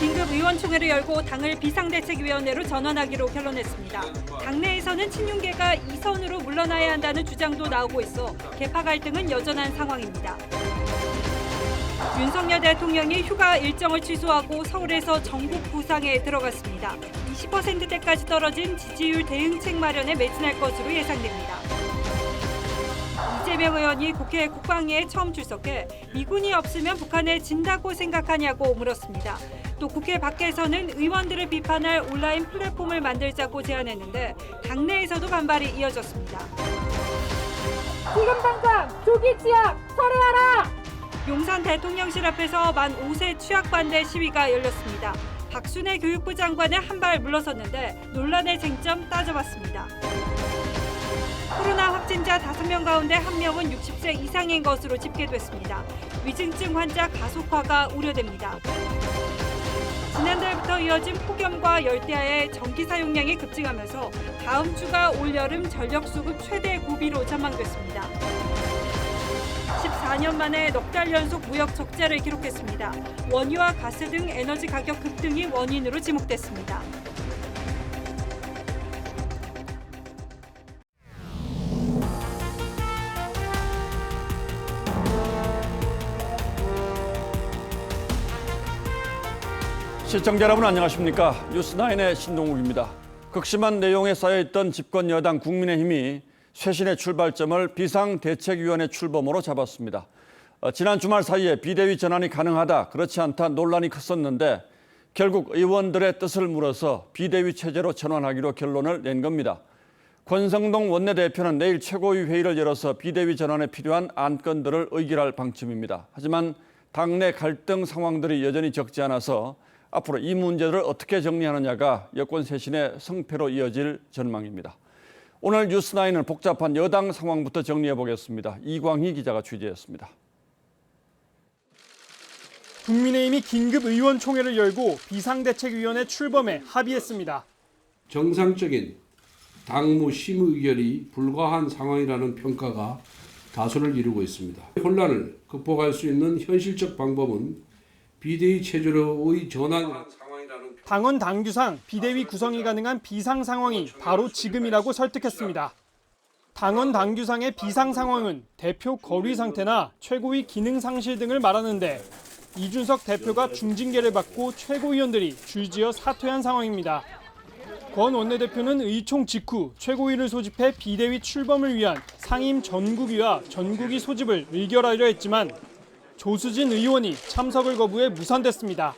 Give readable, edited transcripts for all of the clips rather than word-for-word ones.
긴급 의원총회를 열고 당을 비상대책위원회로 전환하기로 결론했습니다. 당내에서는 친윤계가 이선으로 물러나야 한다는 주장도 나오고 있어 계파 갈등은 여전한 상황입니다. 윤석열 대통령이 휴가 일정을 취소하고 서울에서 전국 부상에 들어갔습니다. 20%대까지 떨어진 지지율 대응책 마련에 매진할 것으로 예상됩니다. 이재명 의원이 국회 국방위에 처음 출석해 미군이 없으면 북한에 진다고 생각하냐고 물었습니다. 또 국회 밖에서는 의원들을 비판할 온라인 플랫폼을 만들자고 제안했는데 당내에서도 반발이 이어졌습니다. 지금 당장 조기 취약 철회하라! 용산 대통령실 앞에서 만 5세 취약 반대 시위가 열렸습니다. 박순애 교육부 장관은 한 발 물러섰는데 논란의 쟁점 따져봤습니다. 코로나 확진자 5명 가운데 1명은 60세 이상인 것으로 집계됐습니다. 위중증 환자 가속화가 우려됩니다. 지난달부터 이어진 폭염과 열대야에 전기 사용량이 급증하면서 다음 주가 올여름 전력수급 최대 고비로 전망됐습니다. 14년 만에 넉 달 연속 무역 적자를 기록했습니다. 원유와 가스 등 에너지 가격 급등이 원인으로 지목됐습니다. 시청자 여러분 안녕하십니까? 뉴스9의 신동욱입니다. 극심한 내용에 쌓여있던 집권 여당 국민의힘이 쇄신의 출발점을 비상대책위원회 출범으로 잡았습니다. 지난 주말 사이에 비대위 전환이 가능하다, 그렇지 않다 논란이 컸었는데 결국 의원들의 뜻을 물어서 비대위 체제로 전환하기로 결론을 낸 겁니다. 권성동 원내대표는 내일 최고위 회의를 열어서 비대위 전환에 필요한 안건들을 의결할 방침입니다. 하지만 당내 갈등 상황들이 여전히 적지 않아서 앞으로 이 문제를 어떻게 정리하느냐가 여권 쇄신의 성패로 이어질 전망입니다. 오늘 뉴스9은 복잡한 여당 상황부터 정리해 보겠습니다. 이광희 기자가 취재했습니다. 국민의힘이 긴급 의원총회를 열고 비상대책위원회 출범에 합의했습니다. 정상적인 당무 심의 의결이 불가한 상황이라는 평가가 다수를 이루고 있습니다. 혼란을 극복할 수 있는 현실적 방법은 비대위 체제로의 전환이라는 상황이라는 당원 당규상 비대위 구성이 가능한 비상 상황이 바로 지금이라고 설득했습니다. 당원 당규상의 비상 상황은 대표 거리 상태나 최고위 기능 상실 등을 말하는데 이준석 대표가 중징계를 받고 최고위원들이 줄지어 사퇴한 상황입니다. 권 원내대표는 의총 직후 최고위를 소집해 비대위 출범을 위한 상임 전국위와 전국위 소집을 의결하려 했지만 조수진 의원이 참석을 거부해 무산됐습니다.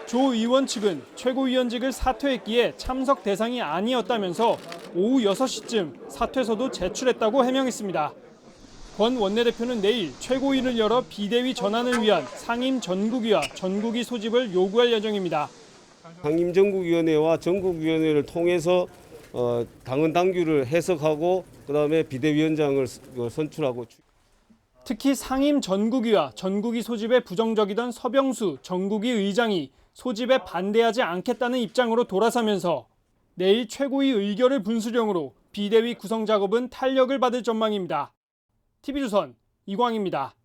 조 의원 측은 최고위원직을 사퇴했기에 참석 대상이 아니었다면서 오후 6시쯤 사퇴서도 제출했다고 해명했습니다. 권 원내대표는 내일 최고위를 열어 비대위 전환을 위한 상임 전국위와 전국위 소집을 요구할 예정입니다. 상임전국위원회와 전국위원회를 통해서 당헌 당규를 해석하고 그다음에 비대위원장을 선출하고. 특히 상임 전국위와 전국위 소집에 부정적이던 서병수 전국위 의장이 소집에 반대하지 않겠다는 입장으로 돌아서면서 내일 최고위 의결을 분수령으로 비대위 구성 작업은 탄력을 받을 전망입니다. TV조선 이광입니다.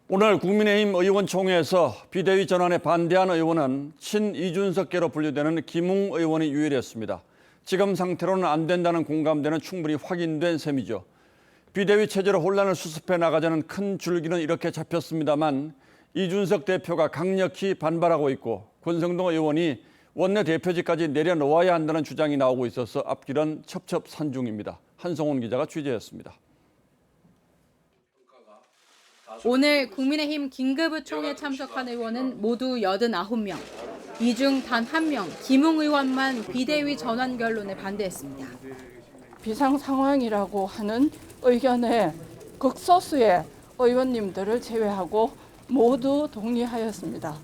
오늘 국민의힘 의원총회에서 비대위 전환에 반대한 의원은 친이준석계로 분류되는 김웅 의원이 유일했습니다. 지금 상태로는 안 된다는 공감대는 충분히 확인된 셈이죠. 비대위 체제로 혼란을 수습해 나가자는 큰 줄기는 이렇게 잡혔습니다만 이준석 대표가 강력히 반발하고 있고 권성동 의원이 원내대표직까지 내려놓아야 한다는 주장이 나오고 있어서 앞길은 첩첩산중입니다. 한성훈 기자가 취재했습니다. 오늘 국민의힘 긴급의총에 참석한 의원은 모두 89명. 이 중 단 1명, 김웅 의원만 비대위 전환 결론에 반대했습니다. 비상 상황이라고 하는 의견에 극소수의 의원님들을 제외하고 모두 동의하였습니다.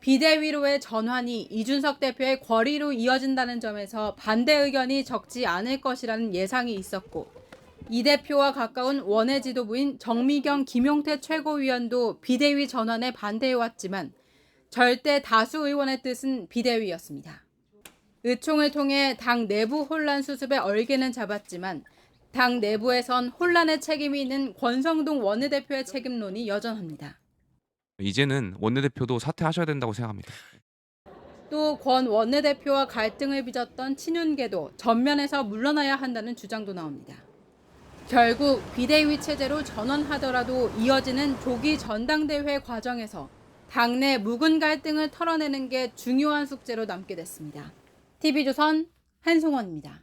비대위로의 전환이 이준석 대표의 권리로 이어진다는 점에서 반대 의견이 적지 않을 것이라는 예상이 있었고 이 대표와 가까운 원외 지도부인 정미경, 김용태 최고위원도 비대위 전환에 반대해왔지만 절대 다수 의원의 뜻은 비대위였습니다. 의총을 통해 당 내부 혼란 수습에 얼개는 잡았지만 당 내부에선 혼란의 책임이 있는 권성동 원내대표의 책임론이 여전합니다. 이제는 원내대표도 사퇴하셔야 된다고 생각합니다. 또 권 원내대표와 갈등을 빚었던 친윤계도 전면에서 물러나야 한다는 주장도 나옵니다. 결국 비대위 체제로 전환하더라도 이어지는 조기 전당대회 과정에서 당내 묵은 갈등을 털어내는 게 중요한 숙제로 남게 됐습니다. TV조선 한송원입니다.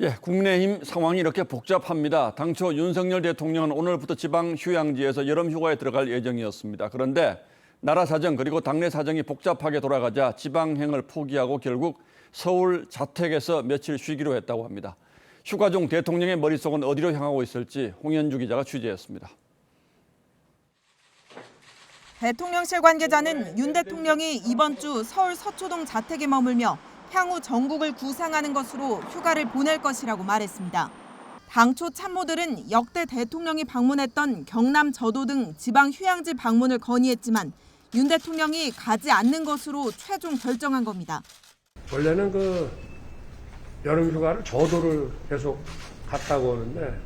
예, 국민의힘 상황이 이렇게 복잡합니다. 당초 윤석열 대통령은 오늘부터 지방 휴양지에서 여름 휴가에 들어갈 예정이었습니다. 그런데 나라 사정 그리고 당내 사정이 복잡하게 돌아가자 지방행을 포기하고 결국 서울 자택에서 며칠 쉬기로 했다고 합니다. 휴가 중 대통령의 머릿속은 어디로 향하고 있을지 홍현주 기자가 취재했습니다. 대통령실 관계자는 윤 대통령이 이번 주 서울 서초동 자택에 머물며 향후 전국을 구상하는 것으로 휴가를 보낼 것이라고 말했습니다. 당초 참모들은 역대 대통령이 방문했던 경남 저도 등 지방 휴양지 방문을 건의했지만 윤 대통령이 가지 않는 것으로 최종 결정한 겁니다. 원래는 여름 휴가를 저도를 계속 갔다고 하는데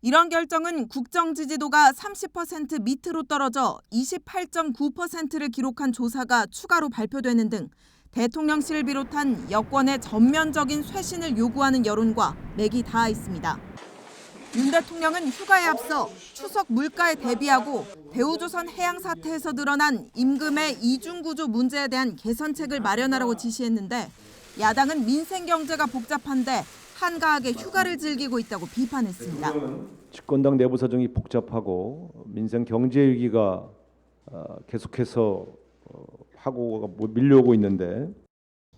이런 결정은 국정 지지도가 30% 밑으로 떨어져 28.9%를 기록한 조사가 추가로 발표되는 등 대통령실을 비롯한 여권의 전면적인 쇄신을 요구하는 여론과 맥이 닿아 있습니다. 윤 대통령은 휴가에 앞서 추석 물가에 대비하고 대우조선 해양 사태에서 드러난 임금의 이중구조 문제에 대한 개선책을 마련하라고 지시했는데 야당은 민생 경제가 복잡한데 한가하게 휴가를 즐기고 있다고 비판했습니다. 집권당 내부 사정이 복잡하고 민생 경제 위기가 계속해서 하고 밀려오고 있는데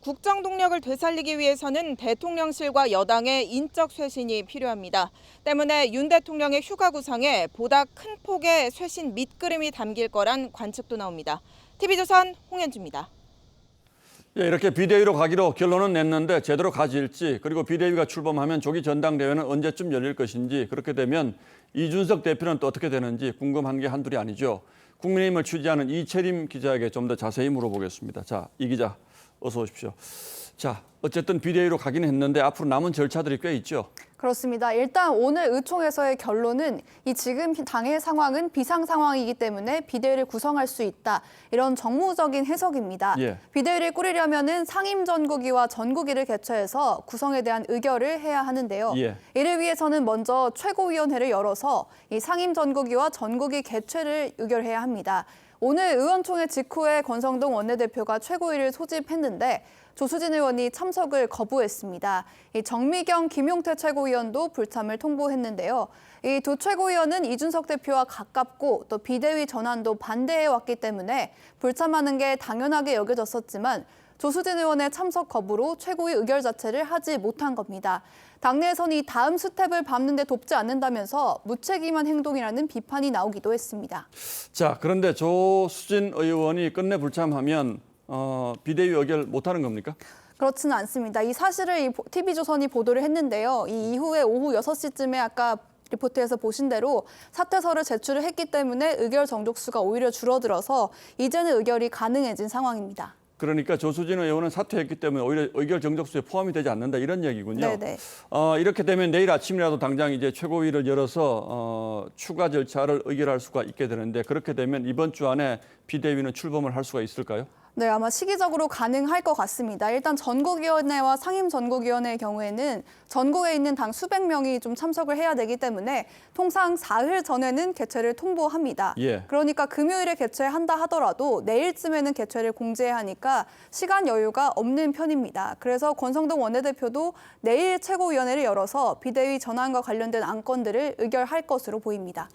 국정 동력을 되살리기 위해서는 대통령실과 여당의 인적 쇄신이 필요합니다. 때문에 윤 대통령의 휴가 구상에 보다 큰 폭의 쇄신 밑그림이 담길 거란 관측도 나옵니다. TV조선 홍현주입니다. 예, 이렇게 비대위로 가기로 결론은 냈는데 제대로 가질지 그리고 비대위가 출범하면 조기 전당대회는 언제쯤 열릴 것인지 그렇게 되면 이준석 대표는 또 어떻게 되는지 궁금한 게 한둘이 아니죠. 국민의힘을 취재하는 이채림 기자에게 좀 더 자세히 물어보겠습니다. 자, 이 기자 어서 오십시오. 자, 어쨌든 비대위로 가긴 했는데 앞으로 남은 절차들이 꽤 있죠. 그렇습니다. 일단 오늘 의총에서의 결론은 이 지금 당의 상황은 비상 상황이기 때문에 비대위를 구성할 수 있다. 이런 정무적인 해석입니다. 예. 비대위를 꾸리려면은 상임전국위와 전국위를 개최해서 구성에 대한 의결을 해야 하는데요. 예. 이를 위해서는 먼저 최고위원회를 열어서 이 상임전국위와 전국위 개최를 의결해야 합니다. 오늘 의원총회 직후에 권성동 원내대표가 최고위를 소집했는데 조수진 의원이 참석을 거부했습니다. 이 정미경, 김용태 최고위원도 불참을 통보했는데요. 이 두 최고위원은 이준석 대표와 가깝고 또 비대위 전환도 반대해왔기 때문에 불참하는 게 당연하게 여겨졌었지만 조수진 의원의 참석 거부로 최고위 의결 자체를 하지 못한 겁니다. 당내에서는 이 다음 스텝을 밟는 데 돕지 않는다면서 무책임한 행동이라는 비판이 나오기도 했습니다. 자, 그런데 조수진 의원이 끝내 불참하면 비대위 의결 못하는 겁니까? 그렇지는 않습니다. 이 사실을 TV조선이 보도를 했는데요. 이 이후에 오후 6시쯤에 아까 리포트에서 보신 대로 사퇴서를 제출을 했기 때문에 의결 정족수가 오히려 줄어들어서 이제는 의결이 가능해진 상황입니다. 그러니까 조수진 의원은 사퇴했기 때문에 오히려 의결 정족수에 포함이 되지 않는다 이런 얘기군요. 네네. 이렇게 되면 내일 아침이라도 당장 이제 최고위를 열어서 추가 절차를 의결할 수가 있게 되는데 그렇게 되면 이번 주 안에 비대위는 출범을 할 수가 있을까요? 네, 아마 시기적으로 가능할 것 같습니다. 일단 전국위원회와 상임전국위원회의 경우에는 전국에 있는 당 수백 명이 좀 참석을 해야 되기 때문에 통상 사흘 전에는 개최를 통보합니다. 예. 그러니까 금요일에 개최한다 하더라도 내일쯤에는 개최를 공지해야 하니까 시간 여유가 없는 편입니다. 그래서 권성동 원내대표도 내일 최고위원회를 열어서 비대위 전환과 관련된 안건들을 의결할 것으로 보입니다.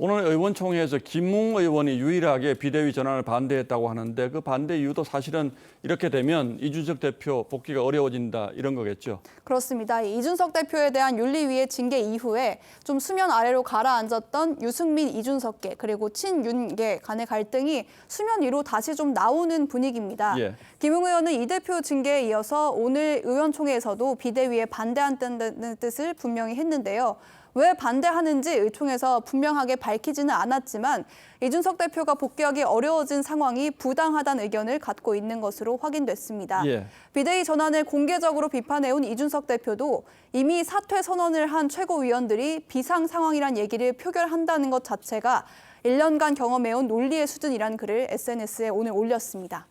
오늘 의원총회에서 김웅 의원이 유일하게 비대위 전환을 반대했다고 하는데 그 반대 이유도 사실은 이렇게 되면 이준석 대표 복귀가 어려워진다 이런 거겠죠? 그렇습니다. 이준석 대표에 대한 윤리위의 징계 이후에 좀 수면 아래로 가라앉았던 유승민, 이준석계 그리고 친윤계 간의 갈등이 수면 위로 다시 좀 나오는 분위기입니다. 예. 김웅 의원은 이 대표 징계에 이어서 오늘 의원총회에서도 비대위에 반대한다는 뜻을 분명히 했는데요. 왜 반대하는지 의총에서 분명하게 밝히지는 않았지만 이준석 대표가 복귀하기 어려워진 상황이 부당하다는 의견을 갖고 있는 것으로 확인됐습니다. 예. 비대위 전환을 공개적으로 비판해온 이준석 대표도 이미 사퇴 선언을 한 최고위원들이 비상 상황이란 얘기를 표결한다는 것 자체가 1년간 경험해온 논리의 수준이라는 글을 SNS에 오늘 올렸습니다.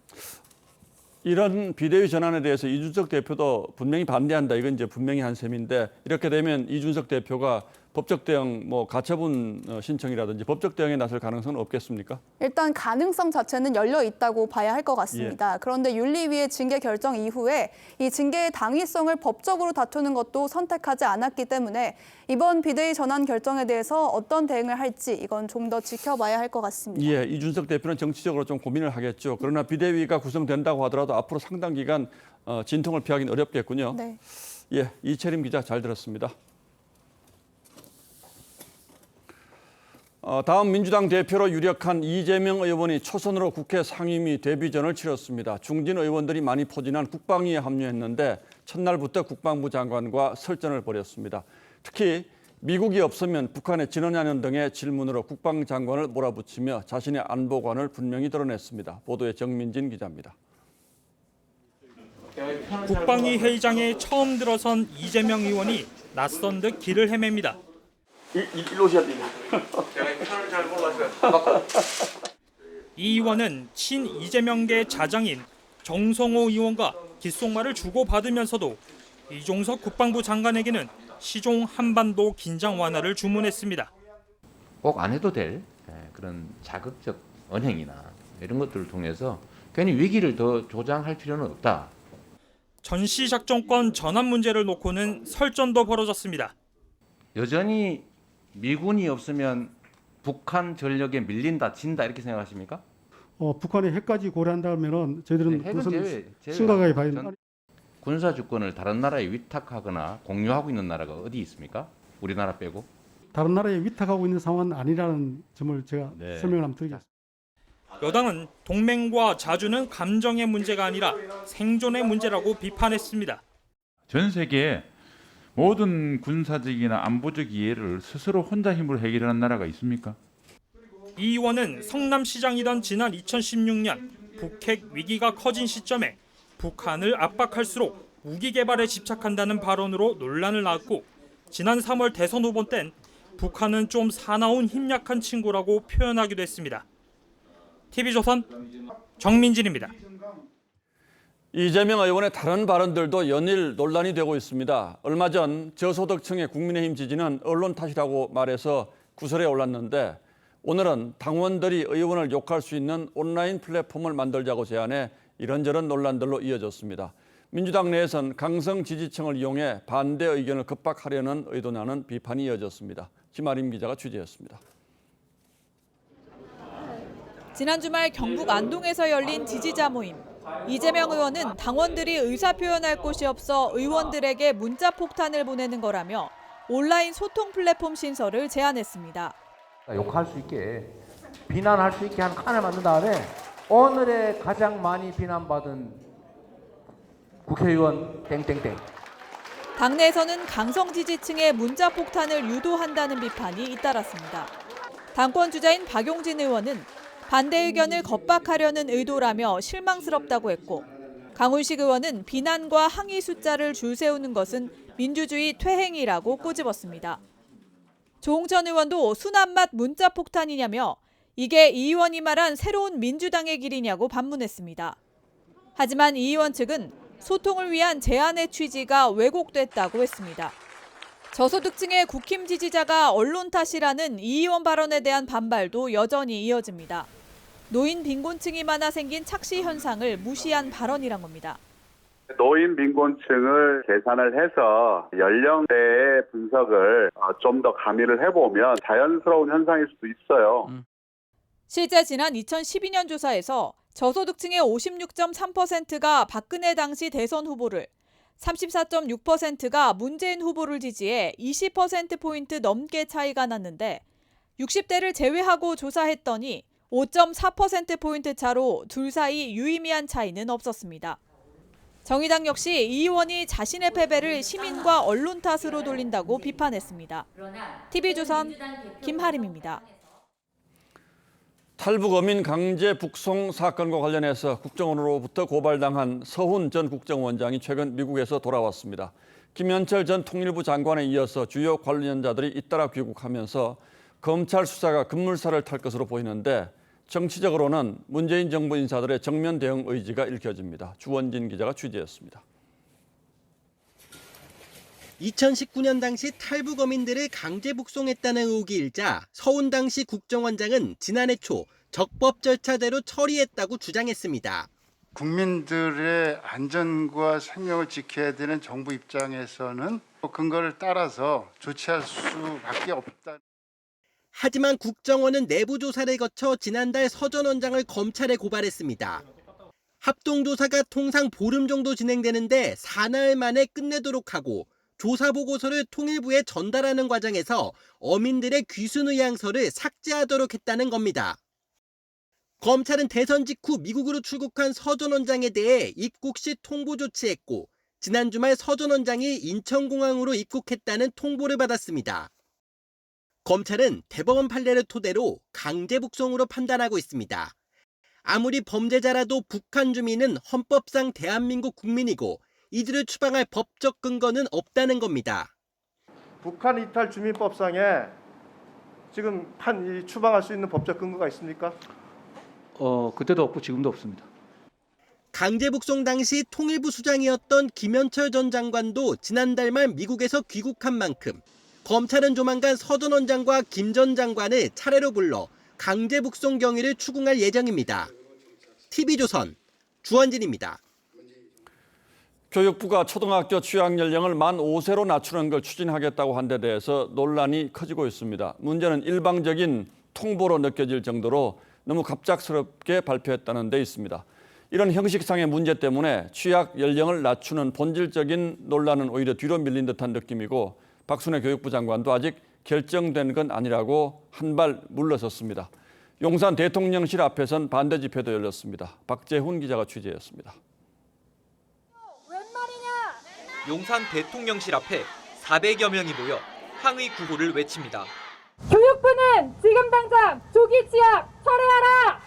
이런 비대위 전환에 대해서 이준석 대표도 분명히 반대한다. 이건 이제 분명히 한 셈인데 이렇게 되면 이준석 대표가 법적 대응, 가처분 신청이라든지 법적 대응에 나설 가능성은 없겠습니까? 일단 가능성 자체는 열려 있다고 봐야 할 것 같습니다. 예. 그런데 윤리위의 징계 결정 이후에 이 징계의 당위성을 법적으로 다투는 것도 선택하지 않았기 때문에 이번 비대위 전환 결정에 대해서 어떤 대응을 할지 이건 좀 더 지켜봐야 할 것 같습니다. 예, 이준석 대표는 정치적으로 좀 고민을 하겠죠. 그러나 비대위가 구성된다고 하더라도 앞으로 상당 기간 진통을 피하기는 어렵겠군요. 네. 예, 이채림 기자 잘 들었습니다. 다음 민주당 대표로 유력한 이재명 의원이 초선으로 국회 상임위 데뷔전을 치렀습니다. 중진 의원들이 많이 포진한 국방위에 합류했는데 첫날부터 국방부 장관과 설전을 벌였습니다. 특히 미국이 없으면 북한의 진언하는 등의 질문으로 국방장관을 몰아붙이며 자신의 안보관을 분명히 드러냈습니다. 보도에 정민진 기자입니다. 국방위 회의장에 처음 들어선 이재명 의원이 낯선 듯 길을 헤맵니다. 일로 오셔야 됩니다. 이 의원은 친 이재명계 자장인 정성호 의원과 귓속말을 주고받으면서도 이종석 국방부 장관에게는 시종 한반도 긴장 완화를 주문했습니다. 꼭 안 해도 될 그런 자극적 언행이나 이런 것들을 통해서 괜히 위기를 더 조장할 필요는 없다. 전시작전권 전환 문제를 놓고는 설전도 벌어졌습니다. 여전히 미군이 없으면 북한 전력에 밀린다, 진다 이렇게 생각하십니까? 북한의 핵까지 고려한다면은 저희들은 핵은 그것은 심각하게 봐야 됩니다. 군사 주권을 다른 나라에 위탁하거나 공유하고 있는 나라가 어디 있습니까? 우리나라 빼고. 다른 나라에 위탁하고 있는 상황은 아니라는 점을 제가 설명을 한번 드리겠습니다. 여당은 동맹과 자주는 감정의 문제가 아니라 생존의 문제라고 비판했습니다. 전 세계에 모든 군사적이나 안보적 이해를 스스로 혼자 힘으로 해결하는 나라가 있습니까? 이 의원은 성남시장이던 지난 2016년 북핵 위기가 커진 시점에 북한을 압박할수록 무기 개발에 집착한다는 발언으로 논란을 낳았고 지난 3월 대선 후보 땐 북한은 좀 사나운 힘약한 친구라고 표현하기도 했습니다. TV조선 정민진입니다. 이재명 의원의 다른 발언들도 연일 논란이 되고 있습니다. 얼마 전 저소득층의 국민의힘 지지는 언론 탓이라고 말해서 구설에 올랐는데 오늘은 당원들이 의원을 욕할 수 있는 온라인 플랫폼을 만들자고 제안해 이런저런 논란들로 이어졌습니다. 민주당 내에선 강성 지지층을 이용해 반대 의견을 급박하려는 의도냐는 비판이 이어졌습니다. 김아림 기자가 취재했습니다. 지난 주말 경북 안동에서 열린 지지자 모임. 이재명 의원은 당원들이 의사표현할 곳이 없어 의원들에게 문자 폭탄을 보내는 거라며 온라인 소통 플랫폼 신설을 제안했습니다. 욕할 수 있게, 비난할 수 있게 한 칸을 만든 다음에 오늘의 가장 많이 비난받은 국회의원 땡땡땡. 당내에서는 강성 지지층의 문자 폭탄을 유도한다는 비판이 잇따랐습니다. 당권 주자인 박용진 의원은 반대 의견을 겁박하려는 의도라며 실망스럽다고 했고 강훈식 의원은 비난과 항의 숫자를 줄 세우는 것은 민주주의 퇴행이라고 꼬집었습니다. 조홍천 의원도 순한 맛 문자 폭탄이냐며 이게 이 의원이 말한 새로운 민주당의 길이냐고 반문했습니다. 하지만 이 의원 측은 소통을 위한 제안의 취지가 왜곡됐다고 했습니다. 저소득층의 국힘 지지자가 언론 탓이라는 이 의원 발언에 대한 반발도 여전히 이어집니다. 노인 빈곤층이 많아 생긴 착시 현상을 무시한 발언이란 겁니다. 노인 빈곤층을 계산을 해서 연령대의 분석을 좀 더 가미를 해보면 자연스러운 현상일 수도 있어요. 실제 지난 2012년 조사에서 저소득층의 56.3%가 박근혜 당시 대선 후보를, 34.6%가 문재인 후보를 지지해 20%포인트 넘게 차이가 났는데 60대를 제외하고 조사했더니 5.4%포인트 차로 둘 사이 유의미한 차이는 없었습니다. 정의당 역시 이 의원이 자신의 패배를 시민과 언론 탓으로 돌린다고 비판했습니다. TV조선 김하림입니다. 탈북 어민 강제 북송 사건과 관련해서 국정원으로부터 고발당한 서훈 전 국정원장이 최근 미국에서 돌아왔습니다. 김현철 전 통일부 장관에 이어서 주요 관련자들이 잇따라 귀국하면서 검찰 수사가 급물살을 탈 것으로 보이는데 정치적으로는 문재인 정부 인사들의 정면 대응 의지가 읽혀집니다. 주원진 기자가 취재했습니다. 2019년 당시 탈북어민들을 강제 북송했다는 의혹이 일자 서훈 당시 국정원장은 지난해 초 적법 절차대로 처리했다고 주장했습니다. 국민들의 안전과 생명을 지켜야 되는 정부 입장에서는 근거를 따라서 조치할 수밖에 없다. 하지만 국정원은 내부 조사를 거쳐 지난달 서 전 원장을 검찰에 고발했습니다. 합동조사가 통상 보름 정도 진행되는데 사나흘 만에 끝내도록 하고 조사 보고서를 통일부에 전달하는 과정에서 어민들의 귀순 의향서를 삭제하도록 했다는 겁니다. 검찰은 대선 직후 미국으로 출국한 서 전 원장에 대해 입국 시 통보 조치했고 지난 주말 서 전 원장이 인천공항으로 입국했다는 통보를 받았습니다. 검찰은 대법원 판례를 토대로 강제 북송으로 판단하고 있습니다. 아무리 범죄자라도 북한 주민은 헌법상 대한민국 국민이고 이들을 추방할 법적 근거는 없다는 겁니다. 북한 이탈 주민법상에 지금 추방할 수 있는 법적 근거가 있습니까? 그때도 없고 지금도 없습니다. 강제 북송 당시 통일부 수장이었던 김현철 전 장관도 지난달 말 미국에서 귀국한 만큼 검찰은 조만간 서 전 원장과 김 전 장관을 차례로 불러 강제 북송 경위를 추궁할 예정입니다. TV조선 주원진입니다. 교육부가 초등학교 취학 연령을 만 5세로 낮추는 걸 추진하겠다고 한 데 대해서 논란이 커지고 있습니다. 문제는 일방적인 통보로 느껴질 정도로 너무 갑작스럽게 발표했다는 데 있습니다. 이런 형식상의 문제 때문에 취학 연령을 낮추는 본질적인 논란은 오히려 뒤로 밀린 듯한 느낌이고 박순애 교육부 장관도 아직 결정된 건 아니라고 한 발 물러섰습니다. 용산 대통령실 앞에선 반대 집회도 열렸습니다. 박재훈 기자가 취재했습니다. 용산 대통령실 앞에 400여 명이 모여 항의 구호를 외칩니다. 교육부는 지금 당장 조기 취학 철회하라!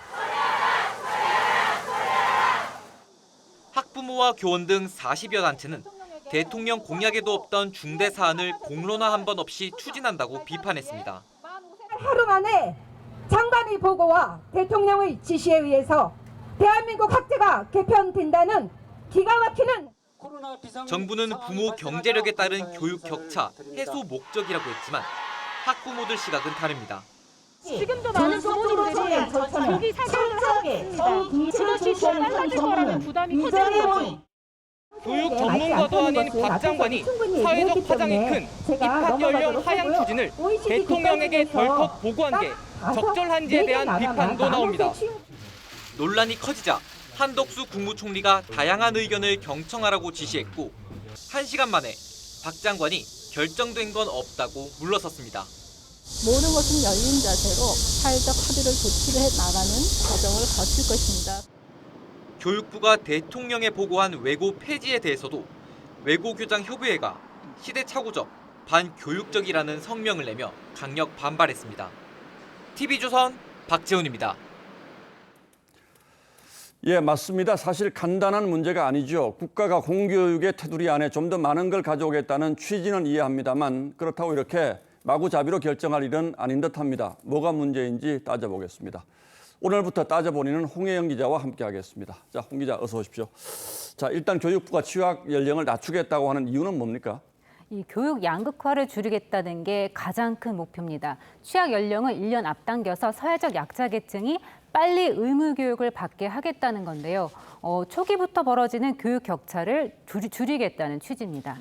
학부모와 교원 등 40여 단체는 대통령 공약에도 없던 중대 사안을 공론화 한 번 없이 추진한다고 비판했습니다. 하루 만에 장관의 보고와 대통령의 지시에 의해서 대한민국 학제가 개편된다는 기가 막히는 정부는 부모 경제력에 따른 교육 격차 해소 목적이라고 했지만 학부모들 시각은 다릅니다. 지금도 많은 부모님들이 조기 사교육을 그것이 빨라질 거라는 부담이 커지는 교육 전문가도 아닌 박 장관이 사회적 파장이 큰 입학 연령 하향 추진을 대통령에게 덜컥 보고한 게 적절한지에 대한 비판도 나옵니다. 논란이 커지자 한덕수 국무총리가 다양한 의견을 경청하라고 지시했고 1시간 만에 박 장관이 결정된 건 없다고 물러섰습니다. 모든 것은 열린 자세로 사회적 합의를 도출해 나가는 과정을 거칠 것입니다. 교육부가 대통령에 보고한 외고 폐지에 대해서도 외고교장협의회가 시대착오적, 반교육적이라는 성명을 내며 강력 반발했습니다. TV조선 박재훈입니다. 예, 맞습니다. 사실 간단한 문제가 아니죠. 국가가 공교육의 테두리 안에 좀 더 많은 걸 가져오겠다는 취지는 이해합니다만 그렇다고 이렇게 마구잡이로 결정할 일은 아닌 듯합니다. 뭐가 문제인지 따져보겠습니다. 오늘부터 따져보니는 홍혜영 기자와 함께하겠습니다. 자, 홍 기자 어서 오십시오. 자, 일단 교육부가 취학 연령을 낮추겠다고 하는 이유는 뭡니까? 이 교육 양극화를 줄이겠다는 게 가장 큰 목표입니다. 취학 연령을 1년 앞당겨서 사회적 약자계층이 빨리 의무 교육을 받게 하겠다는 건데요. 초기부터 벌어지는 교육 격차를 줄이겠다는 취지입니다.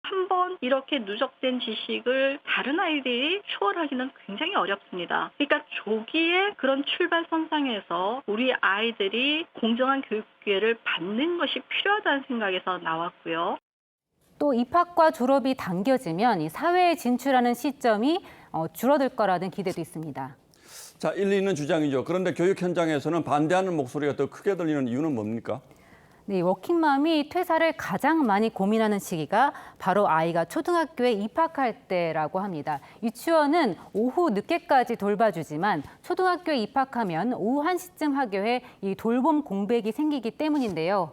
한 번 이렇게 누적된 지식을 다른 아이들이 초월하기는 굉장히 어렵습니다. 그러니까 조기에 그런 출발선상에서 우리 아이들이 공정한 교육 기회를 받는 것이 필요하다는 생각에서 나왔고요. 또 입학과 졸업이 당겨지면 이 사회에 진출하는 시점이 줄어들 거라는 기대도 있습니다. 자, 일리 있는 주장이죠. 그런데 교육 현장에서는 반대하는 목소리가 더 크게 들리는 이유는 뭡니까? 네, 워킹맘이 퇴사를 가장 많이 고민하는 시기가 바로 아이가 초등학교에 입학할 때라고 합니다. 유치원은 오후 늦게까지 돌봐주지만 초등학교에 입학하면 오후 1시쯤 하교해 이 돌봄 공백이 생기기 때문인데요.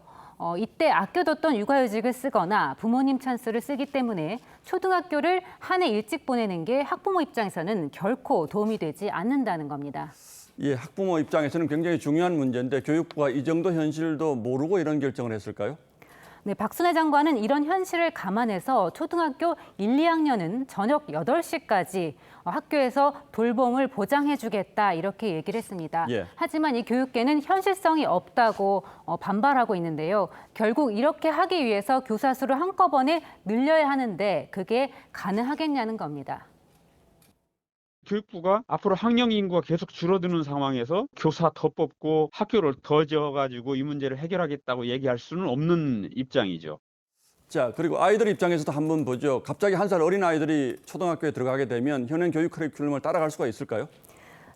이때 아껴뒀던 육아휴직을 쓰거나 부모님 찬스를 쓰기 때문에 초등학교를 한 해 일찍 보내는 게 학부모 입장에서는 결코 도움이 되지 않는다는 겁니다. 예, 학부모 입장에서는 굉장히 중요한 문제인데 교육부가 이 정도 현실도 모르고 이런 결정을 했을까요? 네, 박순애 장관은 이런 현실을 감안해서 초등학교 1, 2학년은 저녁 8시까지 학교에서 돌봄을 보장해주겠다 이렇게 얘기를 했습니다. 예. 하지만 이 교육계는 현실성이 없다고 반발하고 있는데요. 결국 이렇게 하기 위해서 교사 수를 한꺼번에 늘려야 하는데 그게 가능하겠냐는 겁니다. 교육부가 앞으로 학령 인구가 계속 줄어드는 상황에서 교사 더 뽑고 학교를 더 지어가지고 이 문제를 해결하겠다고 얘기할 수는 없는 입장이죠. 자, 그리고 아이들 입장에서도 한번 보죠. 갑자기 1살 어린 아이들이 초등학교에 들어가게 되면 현행 교육 커리큘럼을 따라갈 수가 있을까요?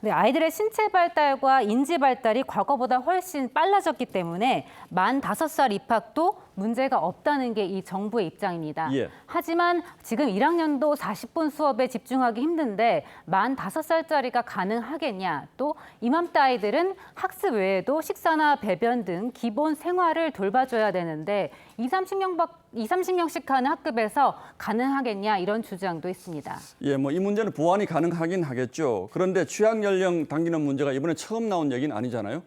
네, 아이들의 신체 발달과 인지 발달이 과거보다 훨씬 빨라졌기 때문에 만 5살 입학도 문제가 없다는 게 이 정부의 입장입니다. 예. 하지만 지금 1학년도 40분 수업에 집중하기 힘든데 만 5살짜리가 가능하겠냐? 또 이맘때 아이들은 학습 외에도 식사나 배변 등 기본 생활을 돌봐줘야 되는데 20-30명씩 하는 학급에서 가능하겠냐? 이런 주장도 있습니다. 예, 뭐 이 문제는 보완이 가능하긴 하겠죠. 그런데 취약 연령 당기는 문제가 이번에 처음 나온 얘기는 아니잖아요.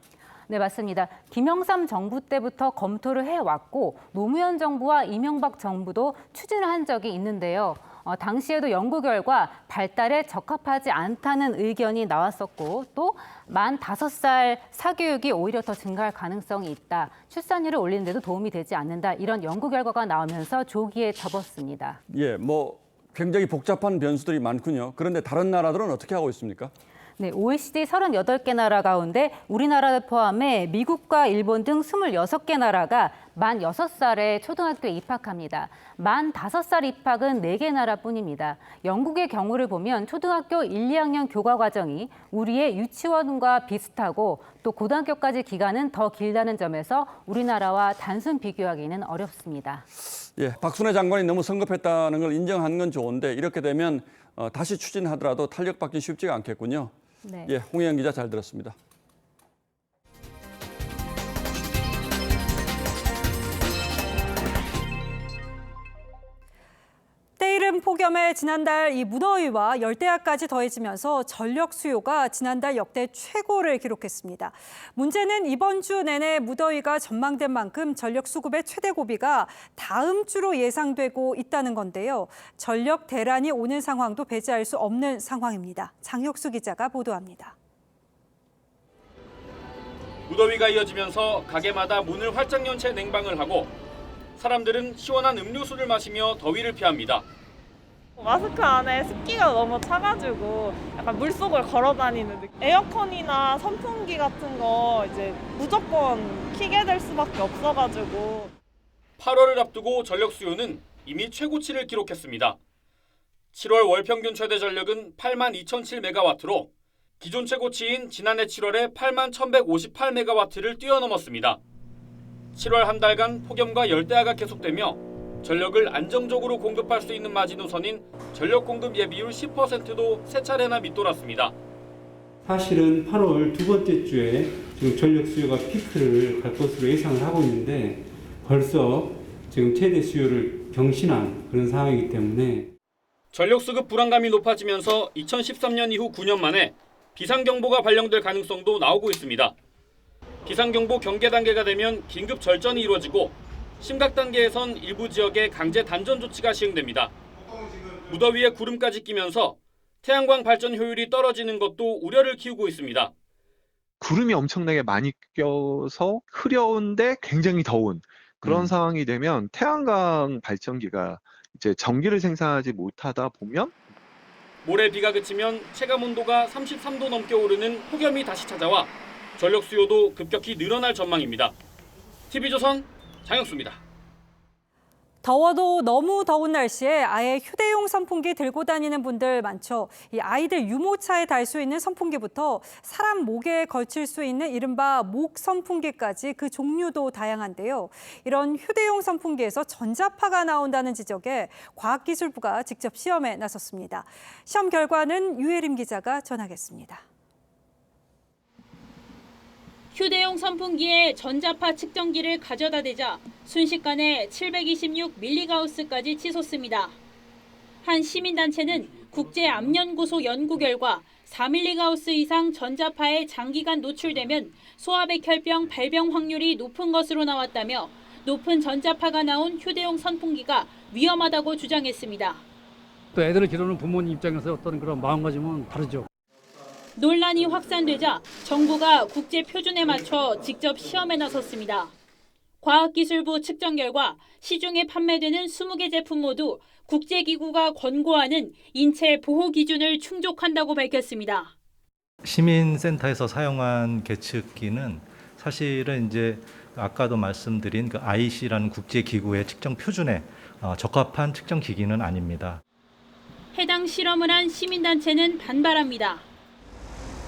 네, 맞습니다. 김영삼 정부 때부터 검토를 해왔고 노무현 정부와 이명박 정부도 추진을 한 적이 있는데요. 당시에도 연구 결과 발달에 적합하지 않다는 의견이 나왔었고 또 만 5살 사교육이 오히려 더 증가할 가능성이 있다. 출산율을 올리는 데도 도움이 되지 않는다. 이런 연구 결과가 나오면서 조기에 접었습니다. 예, 뭐 굉장히 복잡한 변수들이 많군요. 그런데 다른 나라들은 어떻게 하고 있습니까? 네, OECD 38개 나라 가운데 우리나라를 포함해 미국과 일본 등 26개 나라가 만 6살에 초등학교에 입학합니다. 만 5살 입학은 4개 나라뿐입니다. 영국의 경우를 보면 초등학교 1, 2학년 교과 과정이 우리의 유치원과 비슷하고 또 고등학교까지 기간은 더 길다는 점에서 우리나라와 단순 비교하기는 어렵습니다. 예, 박순애 장관이 너무 성급했다는 걸 인정한 건 좋은데 이렇게 되면 다시 추진하더라도 탄력받기 쉽지가 않겠군요. 네. 예, 홍혜영 기자 잘 들었습니다. 때이른 폭염에 지난달 이 무더위와 열대야까지 더해지면서 전력 수요가 지난달 역대 최고를 기록했습니다. 문제는 이번 주 내내 무더위가 전망된 만큼 전력 수급의 최대 고비가 다음 주로 예상되고 있다는 건데요. 전력 대란이 오는 상황도 배제할 수 없는 상황입니다. 장혁수 기자가 보도합니다. 무더위가 이어지면서 가게마다 문을 활짝 연 채 냉방을 하고 사람들은 시원한 음료수를 마시며 더위를 피합니다. 마스크 안에 습기가 너무 차가지고 약간 물속을 걸어 다니는 느낌. 에어컨이나 선풍기 같은 거 이제 무조건 켜게 될 수밖에 없어가지고. 8월을 앞두고 전력 수요는 이미 최고치를 기록했습니다. 7월 월 평균 최대 전력은 82,007메가와트로 기존 최고치인 지난해 7월에 81,158메가와트를 뛰어넘었습니다. 7월 한 달간 폭염과 열대야가 계속되며 전력을 안정적으로 공급할 수 있는 마지노선인 전력 공급 예비율 10%도 세 차례나 밑돌았습니다. 사실은 8월 두 번째 주에 지금 전력 수요가 피크를 갈 것으로 예상을 하고 있는데 벌써 지금 최대 수요를 경신한 그런 상황이기 때문에 전력 수급 불안감이 높아지면서 2013년 이후 9년 만에 비상경보가 발령될 가능성도 나오고 있습니다. 비상경보 경계 단계가 되면 긴급 절전이 이루어지고 심각 단계에선 일부 지역에 강제 단전 조치가 시행됩니다. 무더위에 구름까지 끼면서 태양광 발전 효율이 떨어지는 것도 우려를 키우고 있습니다. 구름이 엄청나게 많이 껴서 흐려운데 굉장히 더운 그런 상황이 되면 태양광 발전기가 이제 전기를 생산하지 못하다 보면 모레 비가 그치면 체감 온도가 33도 넘게 오르는 폭염이 다시 찾아와 전력 수요도 급격히 늘어날 전망입니다. TV조선 장혁수입니다. 더워도 너무 더운 날씨에 아예 휴대용 선풍기 들고 다니는 분들 많죠. 이 아이들 유모차에 달 수 있는 선풍기부터 사람 목에 걸칠 수 있는 이른바 목 선풍기까지 그 종류도 다양한데요. 이런 휴대용 선풍기에서 전자파가 나온다는 지적에 과학기술부가 직접 시험에 나섰습니다. 시험 결과는 유혜림 기자가 전하겠습니다. 휴대용 선풍기에 전자파 측정기를 가져다 대자 순식간에 726mgauss까지 치솟습니다. 한 시민단체는 국제암연구소 연구 결과 4mgauss 이상 전자파에 장기간 노출되면 소아백혈병 발병 확률이 높은 것으로 나왔다며 높은 전자파가 나온 휴대용 선풍기가 위험하다고 주장했습니다. 또 애들을 기르는 부모님 입장에서 어떤 그런 마음가짐은 다르죠. 논란이 확산되자 정부가 국제 표준에 맞춰 직접 시험에 나섰습니다. 과학기술부 측정 결과 시중에 판매되는 20개 제품 모두 국제기구가 권고하는 인체 보호 기준을 충족한다고 밝혔습니다. 시민센터에서 사용한 계측기는 사실은 이제 아까도 말씀드린 그 IC라는 국제기구의 측정 표준에 적합한 측정 기기는 아닙니다. 해당 실험을 한 시민단체는 반발합니다.